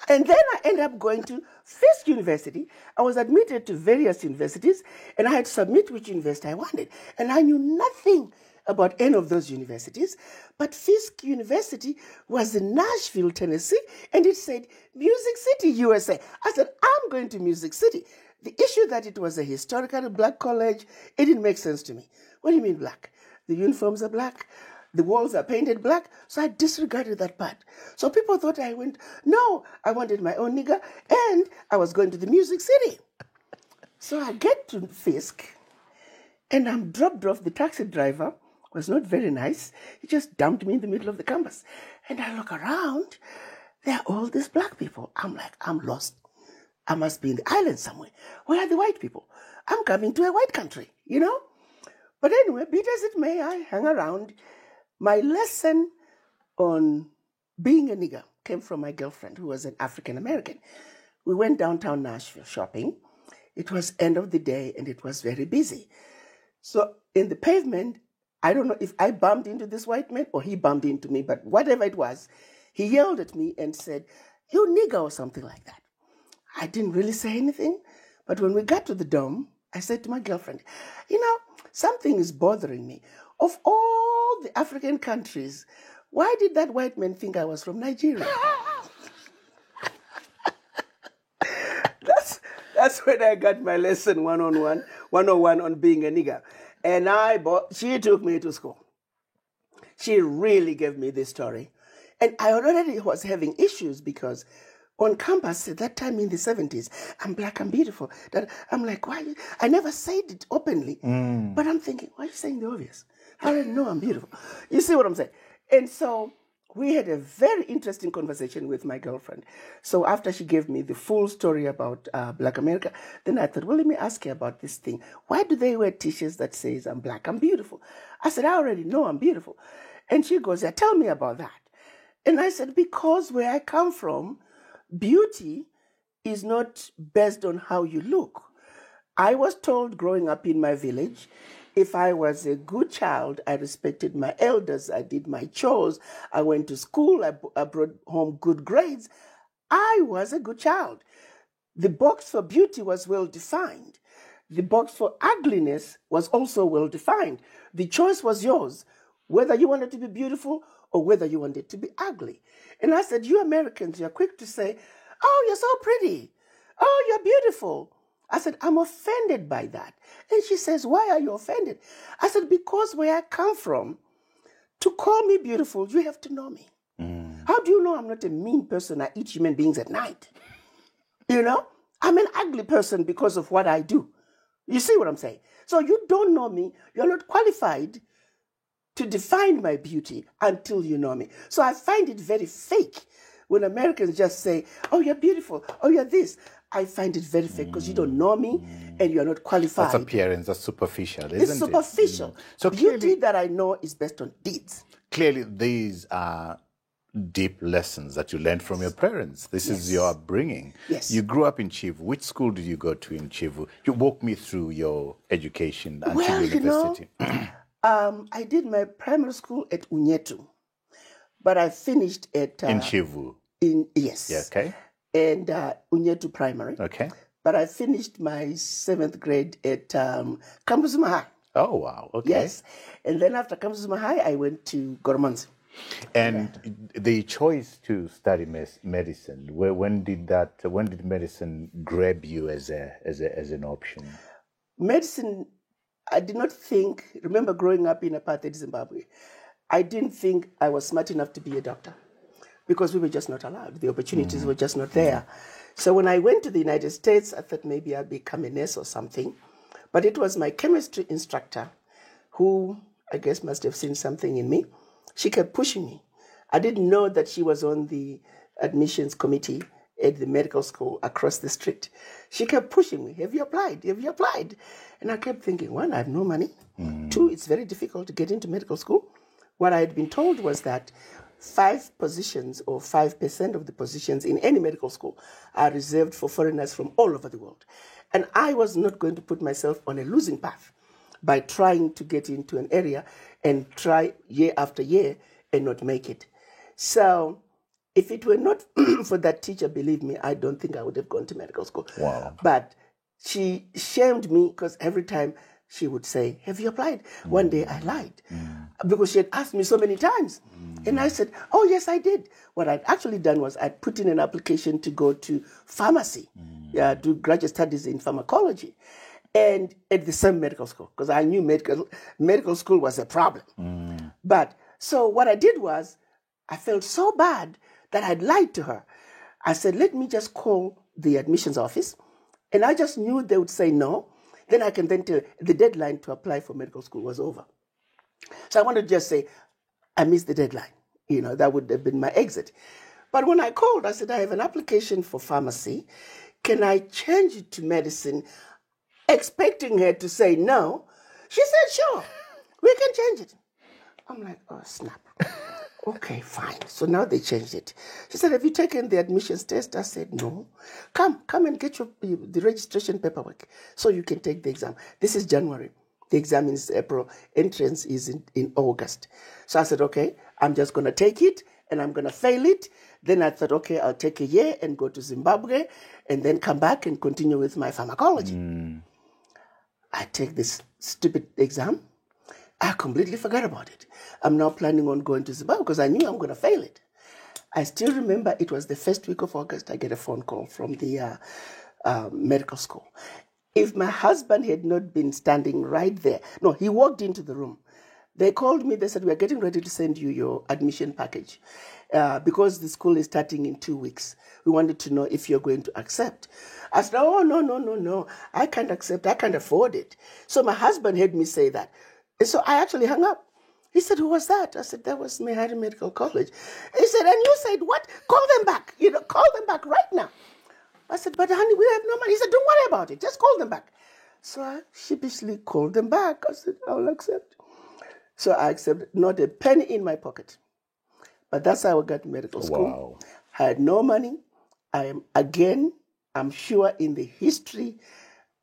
And then I ended up going to Fisk University. I was admitted to various universities, and I had to submit which university I wanted. And I knew nothing about any of those universities, but Fisk University was in Nashville, Tennessee, and it said, Music City, USA. I said, I'm going to Music City. The issue that it was a historically black college, it didn't make sense to me. What do you mean black? The uniforms are black. The walls are painted black. So I disregarded that part. So people thought I wanted my own nigger, and I was going to the Music City. So I get to Fisk, and I'm dropped off. The taxi driver was not very nice. He just dumped me in the middle of the campus. And I look around. There are all these black people. I'm like, I'm lost. I must be in the island somewhere. Where are the white people? I'm coming to a white country, But anyway, be it as it may, I hang around. My lesson on being a nigger came from my girlfriend, who was an African American. We went downtown Nashville shopping. It was end of the day, and it was very busy. So in the pavement, I don't know if I bumped into this white man or he bumped into me, but whatever it was, he yelled at me and said, "You nigger," or something like that. I didn't really say anything, but when we got to the dome, I said to my girlfriend, something is bothering me. Of all the African countries, why did that white man think I was from Nigeria? That's when I got my lesson 101 on being a nigger. And she took me to school. She really gave me this story. And I already was having issues because on campus at that time in the 70s, I'm black, I'm beautiful. I'm like, why? I never said it openly. But I'm thinking, why are you saying the obvious? I already know I'm beautiful. You see what I'm saying? And so we had a very interesting conversation with my girlfriend. So after she gave me the full story about Black America, then I thought, well, let me ask her about this thing. Why do they wear t-shirts that says, I'm black, I'm beautiful? I said, I already know I'm beautiful. And she goes, yeah, tell me about that. And I said, because where I come from, beauty is not based on how you look. I was told growing up in my village, if I was a good child, I respected my elders, I did my chores, I went to school, I brought home good grades, I was a good child. The box for beauty was well defined. The box for ugliness was also well defined. The choice was yours, whether you wanted to be beautiful or whether you wanted to be ugly. And I said, you Americans, you're quick to say, oh, you're so pretty. Oh, you're beautiful. I said, I'm offended by that. And she says, why are you offended? I said, because where I come from, to call me beautiful, you have to know me. How do you know I'm not a mean person? I eat human beings at night. You know, I'm an ugly person because of what I do. You see what I'm saying? So you don't know me. You're not qualified to define my beauty until you know me. So I find it very fake when Americans just say, oh, you're beautiful. Oh, you're this. I find it very fake because you don't know me and you're not qualified.
That's appearance, that's superficial, isn't it?
It's superficial.
So
beauty
clearly,
that I know is based on deeds.
Clearly, these are deep lessons that you learned from your parents. This is your upbringing.
Yes.
You grew up in Chivu. Which school did you go to in Chivu? You walk me through your education at Chivu University.
I did my primary school at Unyetu, but I finished at...
in Chivu?
Yes.
Yeah, okay.
And Unyetu Primary.
Okay.
But I finished my 7th grade at Kambuzuma High.
Oh, wow. Okay.
Yes. And then after Kambuzuma High, I went to Gormanzi.
And the choice to study medicine, when did medicine grab you as an option?
Medicine, I did not think, remember growing up in apartheid Zimbabwe, I didn't think I was smart enough to be a doctor because we were just not allowed. The opportunities were just not there. So when I went to the United States, I thought maybe I'd become a nurse or something. But it was my chemistry instructor who I guess must have seen something in me. She kept pushing me. I didn't know that she was on the admissions committee at the medical school across the street. She kept pushing me. Have you applied? Have you applied? And I kept thinking, one, I have no money. 2, it's very difficult to get into medical school. What I had been told was that 5 positions or 5% of the positions in any medical school are reserved for foreigners from all over the world. And I was not going to put myself on a losing path by trying to get into an area and try year after year and not make it. So if it were not for that teacher, believe me, I don't think I would have gone to medical school.
Wow.
But she shamed me because every time she would say, have you applied? One day I lied because she had asked me so many times. And I said, oh, yes, I did. What I'd actually done was I'd put in an application to go to pharmacy, do graduate studies in pharmacology. And at the same medical school, because I knew medical school was a problem. But so what I did was, I felt so bad that I'd lied to her. I said, let me just call the admissions office. And I just knew they would say no. Then I can then tell the deadline to apply for medical school was over. So I wanted to just say, I missed the deadline. You know, that would have been my exit. But when I called, I said, I have an application for pharmacy. Can I change it to medicine? Expecting her to say no. She said, sure, we can change it. I'm like, oh, snap. Okay, fine. So now they changed it. She said, have you taken the admissions test? I said, no. Come and get the registration paperwork so you can take the exam. This is January. The exam is April. Entrance is in August. So I said, okay, I'm just going to take it and I'm going to fail it. Then I thought, okay, I'll take a year and go to Zimbabwe and then come back and continue with my pharmacology. I take this stupid exam. I completely forgot about it. I'm now planning on going to Zimbabwe because I knew I'm going to fail it. I still remember it was the first week of August. I get a phone call from the medical school. If my husband had not been standing right there, no, he walked into the room. They called me. They said, we are getting ready to send you your admission package because the school is starting in 2 weeks. We wanted to know if you're going to accept. I said, oh, no. I can't accept. I can't afford it. So my husband heard me say that. And so I actually hung up. He said, who was that? I said, that was Mehari Medical College. He said, and you said, what? Call them back. Call them back right now. I said, but honey, we have no money. He said, don't worry about it. Just call them back. So I sheepishly called them back. I said, I'll accept. So I accepted, not a penny in my pocket. But that's how I got to medical school.
Wow.
I had no money. I'm sure in the history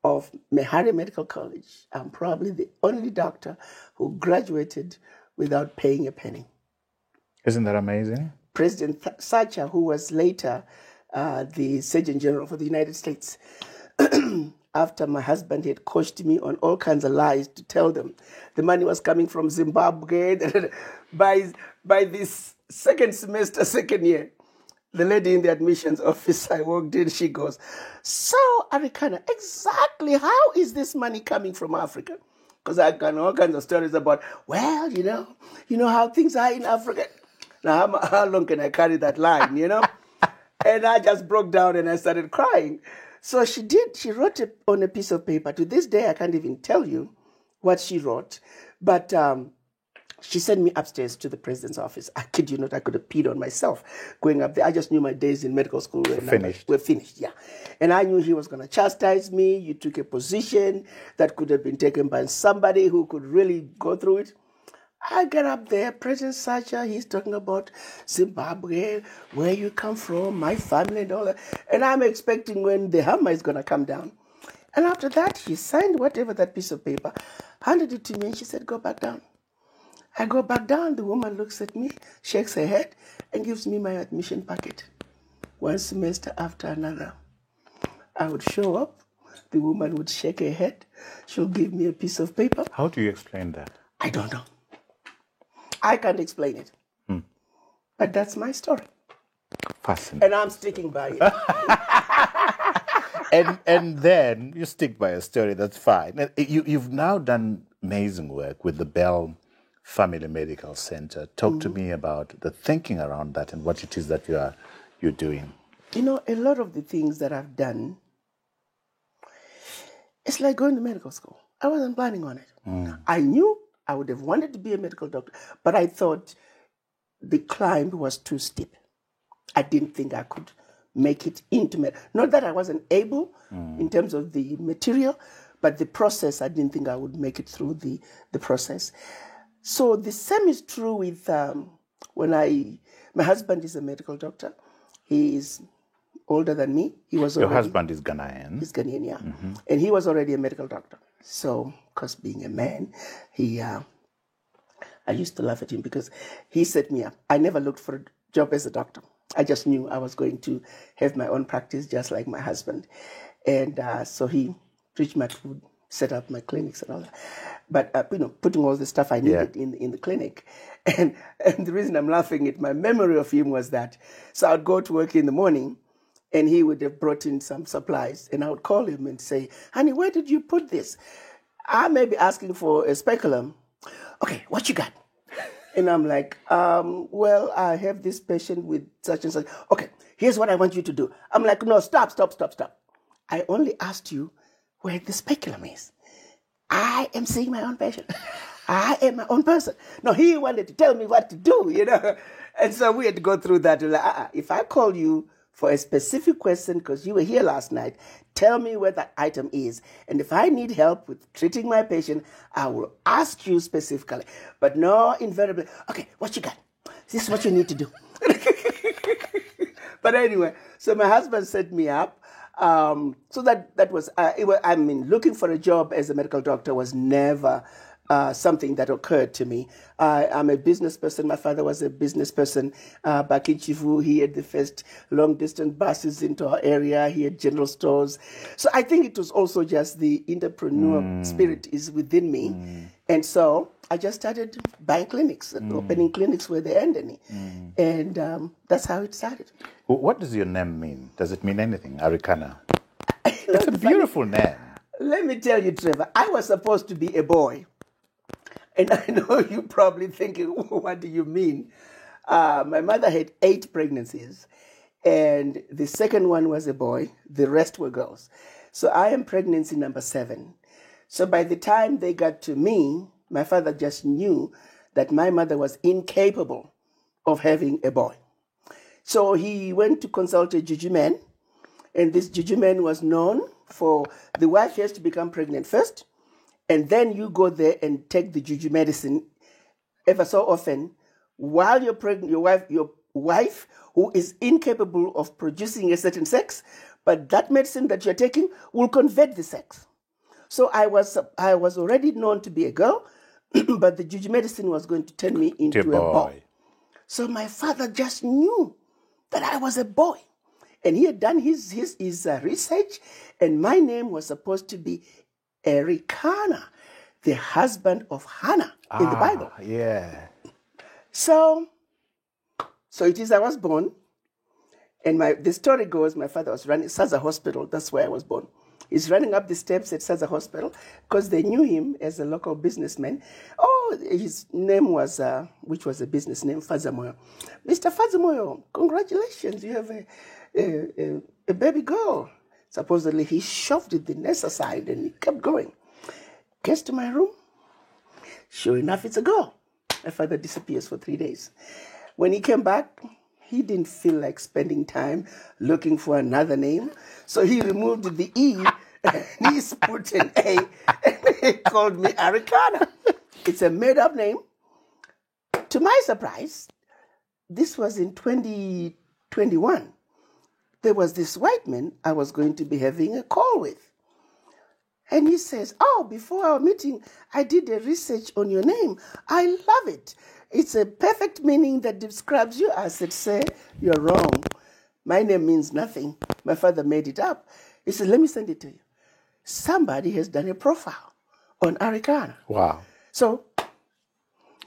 of Mehari Medical College, I'm probably the only doctor who graduated without paying a penny.
Isn't that amazing?
President Thatcher, who was later the Surgeon General for the United States, after my husband had coached me on all kinds of lies to tell them the money was coming from Zimbabwe, by this second year, the lady in the admissions office, I walked in, she goes, so Arikana, exactly how is this money coming from Africa? Because I got all kinds of stories about, well, you know how things are in Africa. Now, how long can I carry that line, And I just broke down and I started crying. So she wrote it on a piece of paper. To this day, I can't even tell you what she wrote. But she sent me upstairs to the president's office. I kid you not, I could have peed on myself going up there. I just knew my days in medical school were finished, yeah. And I knew he was going to chastise me. You took a position that could have been taken by somebody who could really go through it. I get up there, President Thatcher, he's talking about Zimbabwe, where you come from, my family and all that. And I'm expecting when the hammer is going to come down. And after that, he signed whatever that piece of paper, handed it to me, and she said, go back down. I go back down, the woman looks at me, shakes her head, and gives me my admission packet. One semester after another. I would show up, the woman would shake her head, she'll give me a piece of paper.
How do you explain that?
I don't know. I can't explain it. But that's my story.
Fascinating.
And I'm sticking by it.
and then you stick by a story, that's fine. You've now done amazing work with the Bell Family Medical Center. Talk to me about the thinking around that and what it is that you're doing.
A lot of the things that I've done, it's like going to medical school. I wasn't planning on it. I knew I would have wanted to be a medical doctor, but I thought the climb was too steep. I didn't think I could make it into medicine. Not that I wasn't able in terms of the material, but the process, I didn't think I would make it through the process. So the same is true with my husband is a medical doctor. He is older than me.
Your husband is Ghanaian.
He's Ghanaian, yeah. And he was already a medical doctor. So, because being a man, I used to laugh at him because he set me up. I never looked for a job as a doctor. I just knew I was going to have my own practice just like my husband. And so he pretty much would set up my clinics and all that. But, putting all the stuff I needed in the clinic. And the reason I'm laughing at my memory of him was that, so I'd go to work in the morning and he would have brought in some supplies and I would call him and say, honey, where did you put this? I may be asking for a speculum. Okay, what you got? And I'm like, well, I have this patient with such and such. Okay, here's what I want you to do. I'm like, no, stop. I only asked you where the speculum is. I am seeing my own patient. I am my own person. No, he wanted to tell me what to do, And so we had to go through that. Like, if I call you for a specific question, because you were here last night, tell me where that item is. And if I need help with treating my patient, I will ask you specifically. But no, invariably, okay, what you got? This is what you need to do. But anyway, so my husband set me up. So that was, looking for a job as a medical doctor was never something that occurred to me. I'm a business person. My father was a business person back in Chivu. He had the first long-distance buses into our area. He had general stores. So I think it was also just the entrepreneur spirit is within me. And so I just started buying clinics and opening clinics where there aren't any. And that's how it started.
What does your name mean? Does it mean anything, Arikana? It's a beautiful name.
Let me tell you, Trevor, I was supposed to be a boy. And I know you're probably thinking, what do you mean? My mother had 8 pregnancies, and the second one was a boy. The rest were girls. So I am pregnancy number 7. So by the time they got to me, my father just knew that my mother was incapable of having a boy. So he went to consult a juju man, and this juju man was known for the wife has to become pregnant first, and then you go there and take the juju medicine ever so often while you're pregnant. Your wife who is incapable of producing a certain sex, but that medicine that you're taking will convert the sex. So I was already known to be a girl, but the juju medicine was going to turn me into a boy. So my father just knew that I was a boy. And he had done his research, and my name was supposed to be Arikana, the husband of Hannah in the Bible.
Yeah.
So it is I was born, and the story goes, my father was running Saza Hospital. That's where I was born. He's running up the steps at Saza Hospital because they knew him as a local businessman. Oh, his name was, which was a business name, Fazamoyo. Mr. Fazamoyo, congratulations, you have a baby girl. Supposedly he shoved the nurse aside and he kept going. Gets to my room. Sure enough, it's a girl. My father disappears for 3 days. When he came back, he didn't feel like spending time looking for another name. So he removed the E and he put an A and he called me Arikana. It's a made-up name. To my surprise, this was in 2021. There was this white man I was going to be having a call with. And he says, oh, before our meeting, I did a research on your name. I love it. It's a perfect meaning that describes you. I said, sir, you're wrong. My name means nothing. My father made it up. He said, let me send it to you. Somebody has done a profile on Arikana.
Wow.
So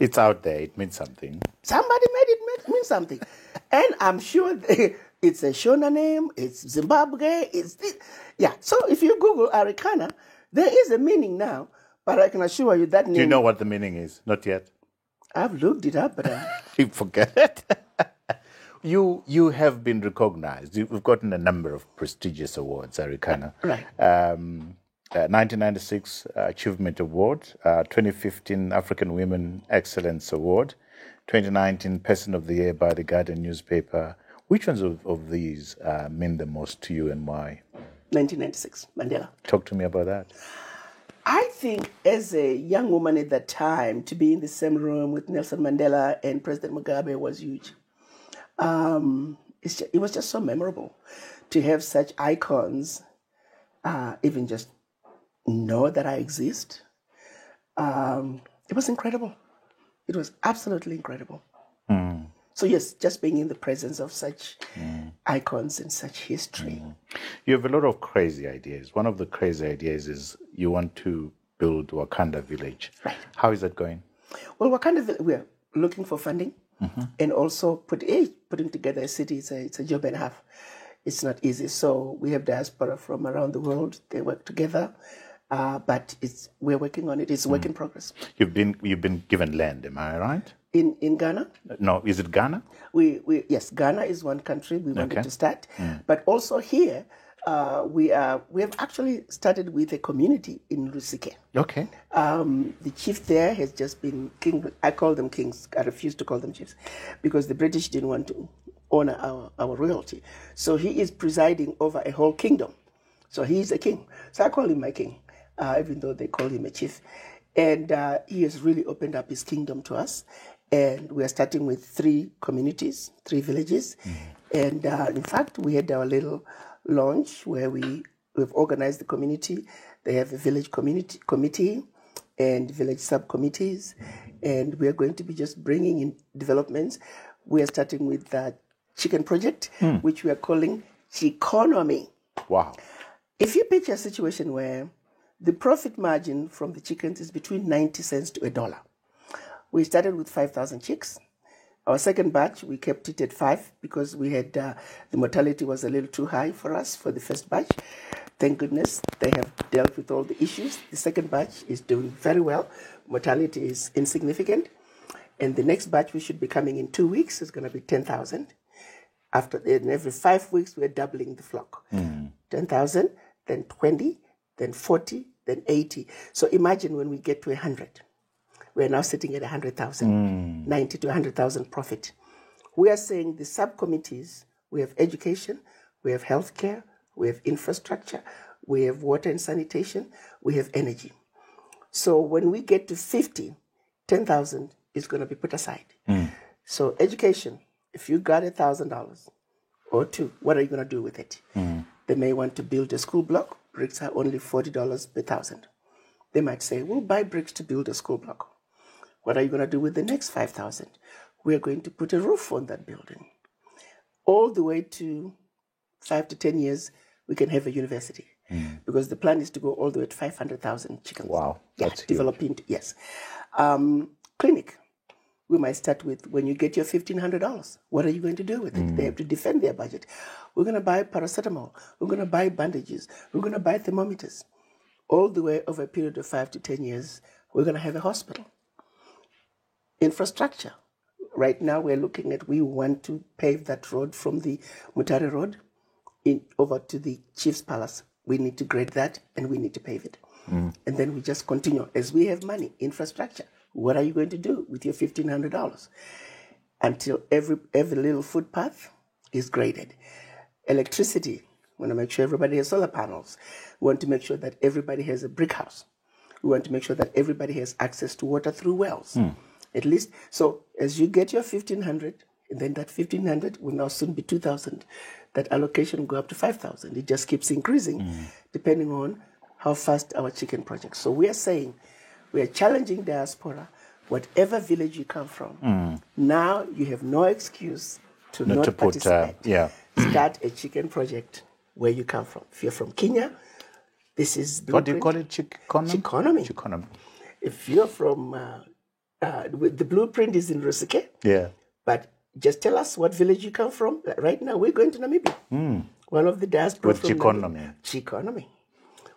it's out there. It means something.
Somebody made it mean something. And I'm sure it's a Shona name. It's Zimbabwe. Yeah. So if you Google Arikana, there is a meaning now. But I can assure you that name.
Do you know what the meaning is? Not yet.
I've looked it up, but
you forget it. You have been recognized. You've gotten a number of prestigious awards, Arikana.
Right.
1996 Achievement Award, 2015 African Women Excellence Award, 2019 Person of the Year by the Guardian newspaper. Which ones of these mean the most to you and why?
1996, Mandela.
Talk to me about that.
I think as a young woman at that time, to be in the same room with Nelson Mandela and President Mugabe was huge. It was just so memorable to have such icons, even just know that I exist. It was incredible. It was absolutely incredible.
Mm.
So yes, just being in the presence of such icons and such history.
Mm. You have a lot of crazy ideas. One of the crazy ideas is you want to build Wakanda Village.
Right.
How is that going?
Well, Wakanda, we're looking for funding and also putting together a city. It's a job and a half. It's not easy. So we have diaspora from around the world. They work together. But we're working on it. It's a work in progress.
You've been given land, am I right?
In Ghana?
No, is it Ghana?
Yes, Ghana is one country we wanted to start. But also here, we have actually started with a community in Rusike.
Okay.
The chief there has just been king. I call them kings. I refuse to call them chiefs because the British didn't want to honor our royalty. So he is presiding over a whole kingdom. So he is a king. So I call him my king, even though they call him a chief. And he has really opened up his kingdom to us. And we are starting with 3 communities, 3 villages. And in fact, we had our little launch where we've organized the community. They have a village committee and village subcommittees. And we are going to be just bringing in developments. We are starting with the chicken project, which we are calling Chikonomy.
Wow.
If you picture a situation where the profit margin from the chickens is between 90 cents to $1. We started with 5,000 chicks. Our second batch, we kept it at 5 because we had the mortality was a little too high for us for the first batch. Thank goodness they have dealt with all the issues. The second batch is doing very well. Mortality is insignificant. And the next batch, we should be coming in 2 weeks. It's going to be 10,000. In every 5 weeks, we're doubling the flock. 10,000, then 20, then 40, then 80. So imagine when we get to 100. We're now sitting at 100,000, 90 to 100,000 profit. We are saying the subcommittees, we have education, we have healthcare, we have infrastructure, we have water and sanitation, we have energy. So when we get to 50, 10,000 is going to be put aside. So education, if you got $1,000 or two, what are you going to do with it? They may want to build a school block. Bricks are only $40 per 1,000. They might say, we'll buy bricks to build a school block. What are you going to do with the next 5,000? We're going to put a roof on that building. All the way to 5 to 10 years, we can have a university. Because the plan is to go all the way to 500,000 chickens.
Wow, that's
developing. Yes. Clinic. We might start with, when you get your $1,500, what are you going to do with it? They have to defend their budget. We're going to buy paracetamol. We're going to buy bandages. We're going to buy thermometers. All the way over a period of 5 to 10 years, we're going to have a hospital. Infrastructure. Right now, we're looking at, we want to pave that road from the Mutare Road over to the Chief's Palace. We need to grade that, and we need to pave it. And then we just continue. As we have money, infrastructure, what are you going to do with your $1,500? Until every little footpath is graded. Electricity, we want to make sure everybody has solar panels. We want to make sure that everybody has a brick house. We want to make sure that everybody has access to water through wells. At least, so as you get your 1,500, and then that 1,500 will now soon be 2,000. That allocation will go up to 5,000. It just keeps increasing depending on how fast our chicken project. So we are saying, we are challenging diaspora, whatever village you come from. Now you have no excuse to not participate. Start a chicken project where you come from. If you're from Kenya, this is blueprint.
What do you call it? Chikonomy?
Chikonomy. If you're from, the blueprint is in Rusike.
Yeah.
But just tell us what village you come from. Right now, we're going to Namibia. One of the diaspora
with
from
Chikonomy.
Chikonomy.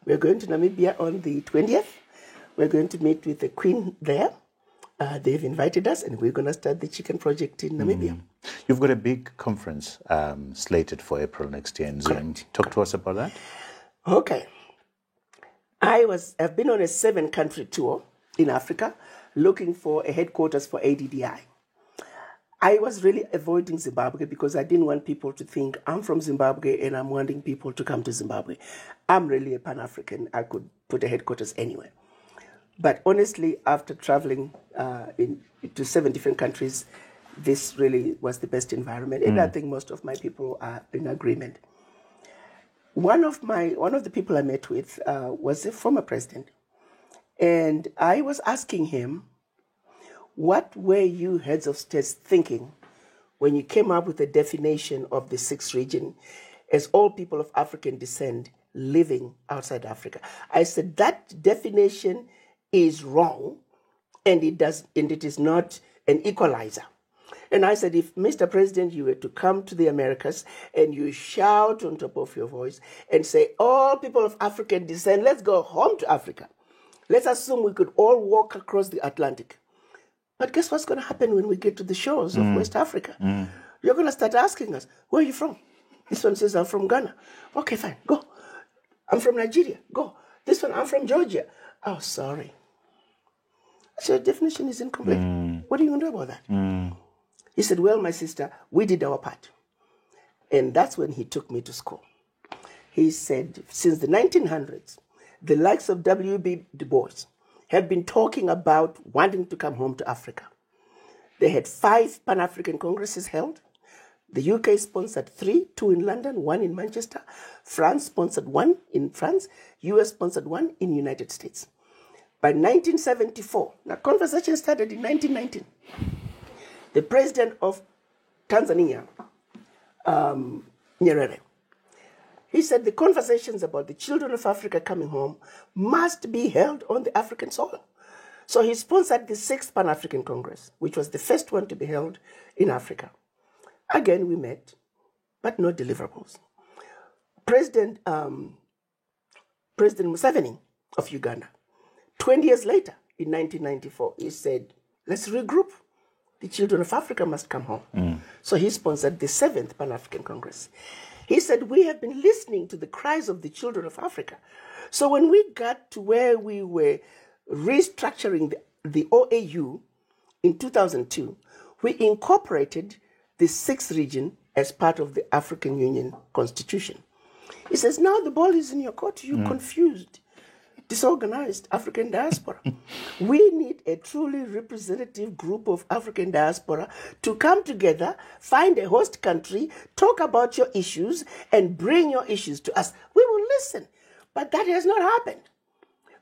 We're going to Namibia on the 20th. We're going to meet with the Queen there. They've invited us, and we're going to start the chicken project in Namibia.
You've got a big conference slated for April next year in Zoom. Talk to us about that.
Okay. I've been on a 7-country tour in Africa looking for a headquarters for ADDI. I was really avoiding Zimbabwe because I didn't want people to think I'm from Zimbabwe and I'm wanting people to come to Zimbabwe. I'm really a Pan-African. I could put a headquarters anywhere. But honestly, after traveling to 7 different countries, this really was the best environment. And I think most of my people are in agreement. One of the people I met with was a former president. And I was asking him, what were you heads of states thinking when you came up with the definition of the 6th region as all people of African descent living outside Africa? I said, that definition is wrong, and it is not an equalizer. And I said, if Mr. President, you were to come to the Americas and you shout on top of your voice and say, all people of African descent, let's go home to Africa. Let's assume we could all walk across the Atlantic. But guess what's going to happen when we get to the shores of West Africa? You're going to start asking us, where are you from? This one says, I'm from Ghana. Okay, fine, go. I'm from Nigeria. Go. This one, I'm from Georgia. Oh, sorry. So the definition is incomplete. What are you going to do about that? He said, well, my sister, we did our part. And that's when he took me to school. He said, since the 1900s, the likes of W.B. Du Bois have been talking about wanting to come home to Africa. They had 5 Pan-African Congresses held. The UK sponsored 3, 2 in London, 1 in Manchester. France sponsored 1 in France. US sponsored 1 in the United States. By 1974, the conversation started in 1919. The president of Tanzania, Nyerere, he said the conversations about the children of Africa coming home must be held on the African soil. So he sponsored the 6th Pan-African Congress, which was the first one to be held in Africa. Again, we met, but no deliverables. President Museveni of Uganda, 20 years later, in 1994, he said, let's regroup. The children of Africa must come home. So he sponsored the 7th Pan-African Congress. He said, we have been listening to the cries of the children of Africa. So when we got to where we were restructuring the OAU in 2002, we incorporated the 6th region as part of the African Union Constitution. He says, now the ball is in your court. You're confused, disorganized African diaspora. We need a truly representative group of African diaspora to come together, find a host country, talk about your issues, and bring your issues to us. We will listen. But that has not happened.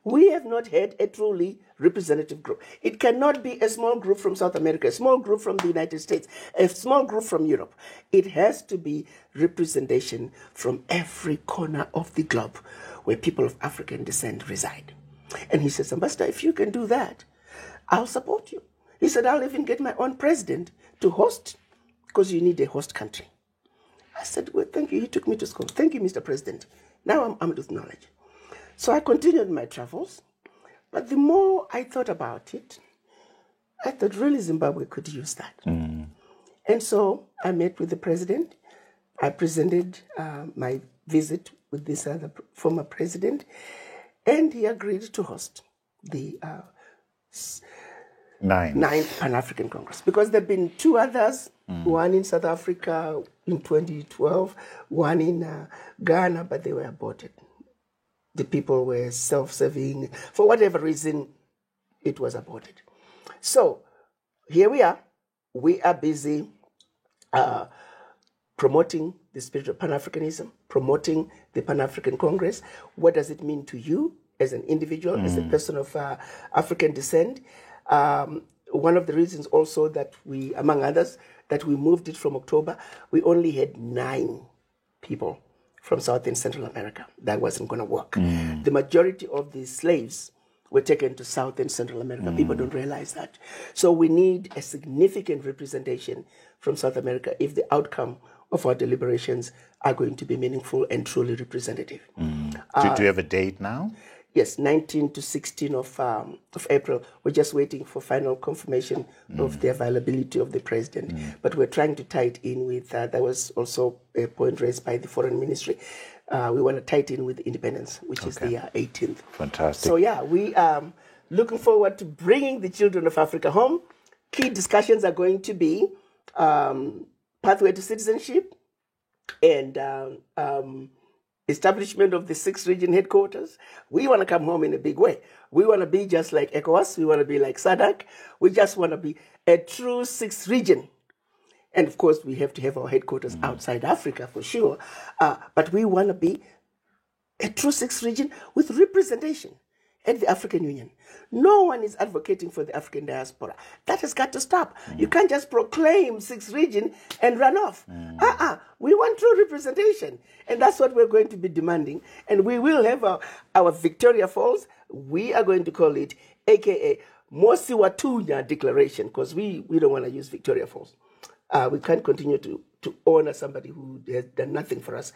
We have not had a truly representative group. It cannot be a small group from South America, a small group from the United States, a small group from Europe. It has to be representation from every corner of the globe where people of African descent reside. And he says, Ambassador, if you can do that, I'll support you. He said, I'll even get my own president to host, because you need a host country. I said, well, thank you. He took me to school. Thank you, Mr. President. Now I'm armed with knowledge. So I continued my travels, but the more I thought about it, I thought really Zimbabwe could use that. And so I met with the president. I presented my visit with this other former president, and he agreed to host the Ninth Pan-African Congress, because there have been 2 others, one in South Africa in 2012, one in Ghana, but they were aborted. The people were self-serving. For whatever reason, it was aborted. So here we are. We are busy promoting the spirit of Pan-Africanism, promoting the Pan-African Congress. What does it mean to you as an individual, as a person of African descent? One of the reasons also that we, among others, that we moved it from October, we only had 9 people from South and Central America. That wasn't going to work. The majority of the slaves were taken to South and Central America. People don't realize that. So we need a significant representation from South America if the outcome of our deliberations are going to be meaningful and truly representative.
Do you have a date now?
Yes, 19 to 16 of April. We're just waiting for final confirmation of the availability of the president. But we're trying to tie it in with, there was also a point raised by the Foreign Ministry. We want to tie it in with independence, which is the 18th.
Fantastic.
So yeah, we are looking forward to bringing the children of Africa home. Key discussions are going to be pathway to citizenship and establishment of the 6th region headquarters. We want to come home in a big way. We want to be just like ECOWAS. We want to be like SADC. We just want to be a true 6th region. And of course, we have to have our headquarters outside Africa for sure. But we want to be a true 6th region with representation at the African Union. No one is advocating for the African diaspora. That has got to stop. You can't just proclaim 6th region and run off. We want true representation. And that's what we're going to be demanding. And we will have our Victoria Falls. We are going to call it, AKA, Mosi Watunya Declaration, because we don't want to use Victoria Falls. We can't continue to honor somebody who has done nothing for us.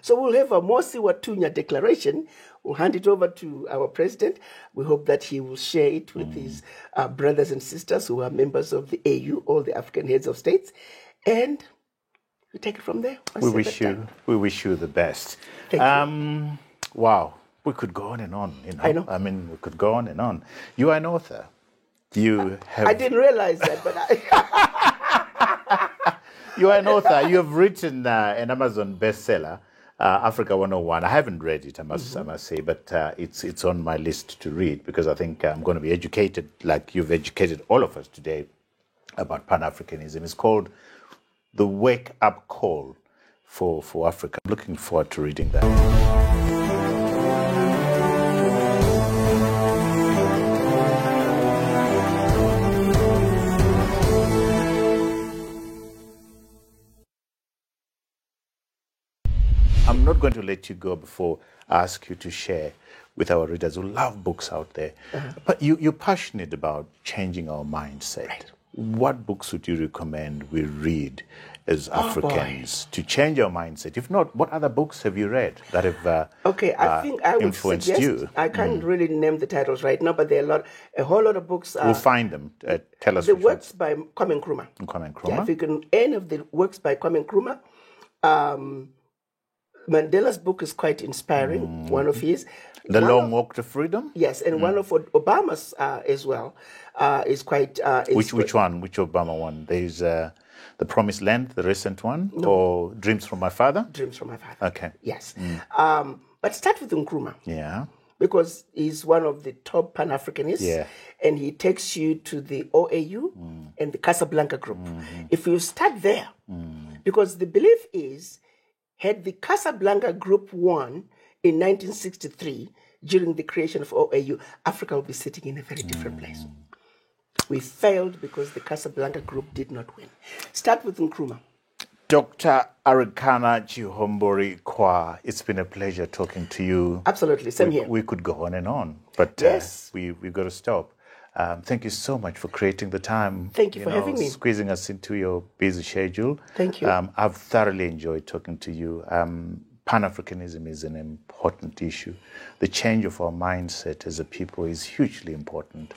So we'll have a Mosi Watunya Declaration. We'll hand it over to our president. We hope that he will share it with his brothers and sisters who are members of the AU, all the African heads of states. And we take it from there.
We wish you the best.
Thank you.
Wow. We could go on and on.
I know.
I mean, we could go on and on. You are an author. You have...
I didn't realize that, but
You are an author. You have written an Amazon bestseller, Africa 101. I haven't read it, I must say, but it's on my list to read because I think I'm going to be educated, like you've educated all of us today, about Pan-Africanism. It's called The Wake Up Call for Africa. I'm looking forward to reading that. I'm not going to let you go before I ask you to share with our readers who love books out there. But you're passionate about changing our mindset.
Right.
What books would you recommend we read as Africans to change our mindset? If not, what other books have you read that have
I think I would
influenced
suggest,
you?
I can't really name the titles right now, but there are a whole lot of books.
We'll find them. Tell us
the
which
works by Kwame Nkrumah.
Kwame Nkrumah.
Yeah, if you can, any of the works by Kwame Nkrumah. Mandela's book is quite inspiring, one of his.
The Long Walk to Freedom?
Yes, and one of Obama's as well is quite...
Which one? Which Obama one? There's The Promised Land, the recent one?
No.
Or Dreams from My Father?
Dreams from My Father.
Okay.
Yes. But start with Nkrumah.
Yeah.
Because he's one of the top Pan-Africanists.
Yeah.
And he takes you to the OAU and the Casablanca group. If you start there, because the belief is, had the Casablanca group won in 1963 during the creation of OAU, Africa would be sitting in a very different place. We failed because the Casablanca group did not win. Start with Nkrumah.
Dr. Arikana Chihombori-Quao, it's been a pleasure talking to you.
Absolutely, same here.
We could go on and on, but
yes.
we've got to stop. Thank you so much for creating the time.
Thank you for having me.
Squeezing us into your busy schedule.
Thank you.
I've thoroughly enjoyed talking to you. Pan-Africanism is an important issue. The change of our mindset as a people is hugely important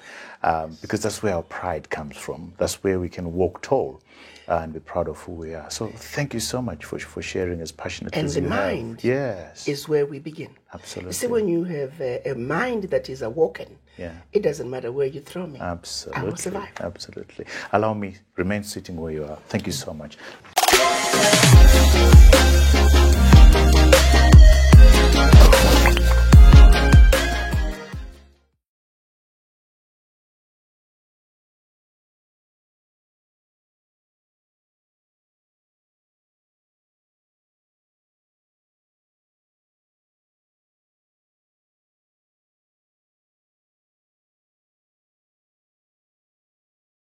because that's where our pride comes from. That's where we can walk tall and be proud of who we are. So thank you so much for sharing as passionately as you have.
And the mind is where we begin.
Absolutely.
You see, when you have a mind that is awoken, it doesn't matter where you throw me.
Absolutely.
I will survive.
Absolutely. Allow me, remain sitting where you are. Thank you so much.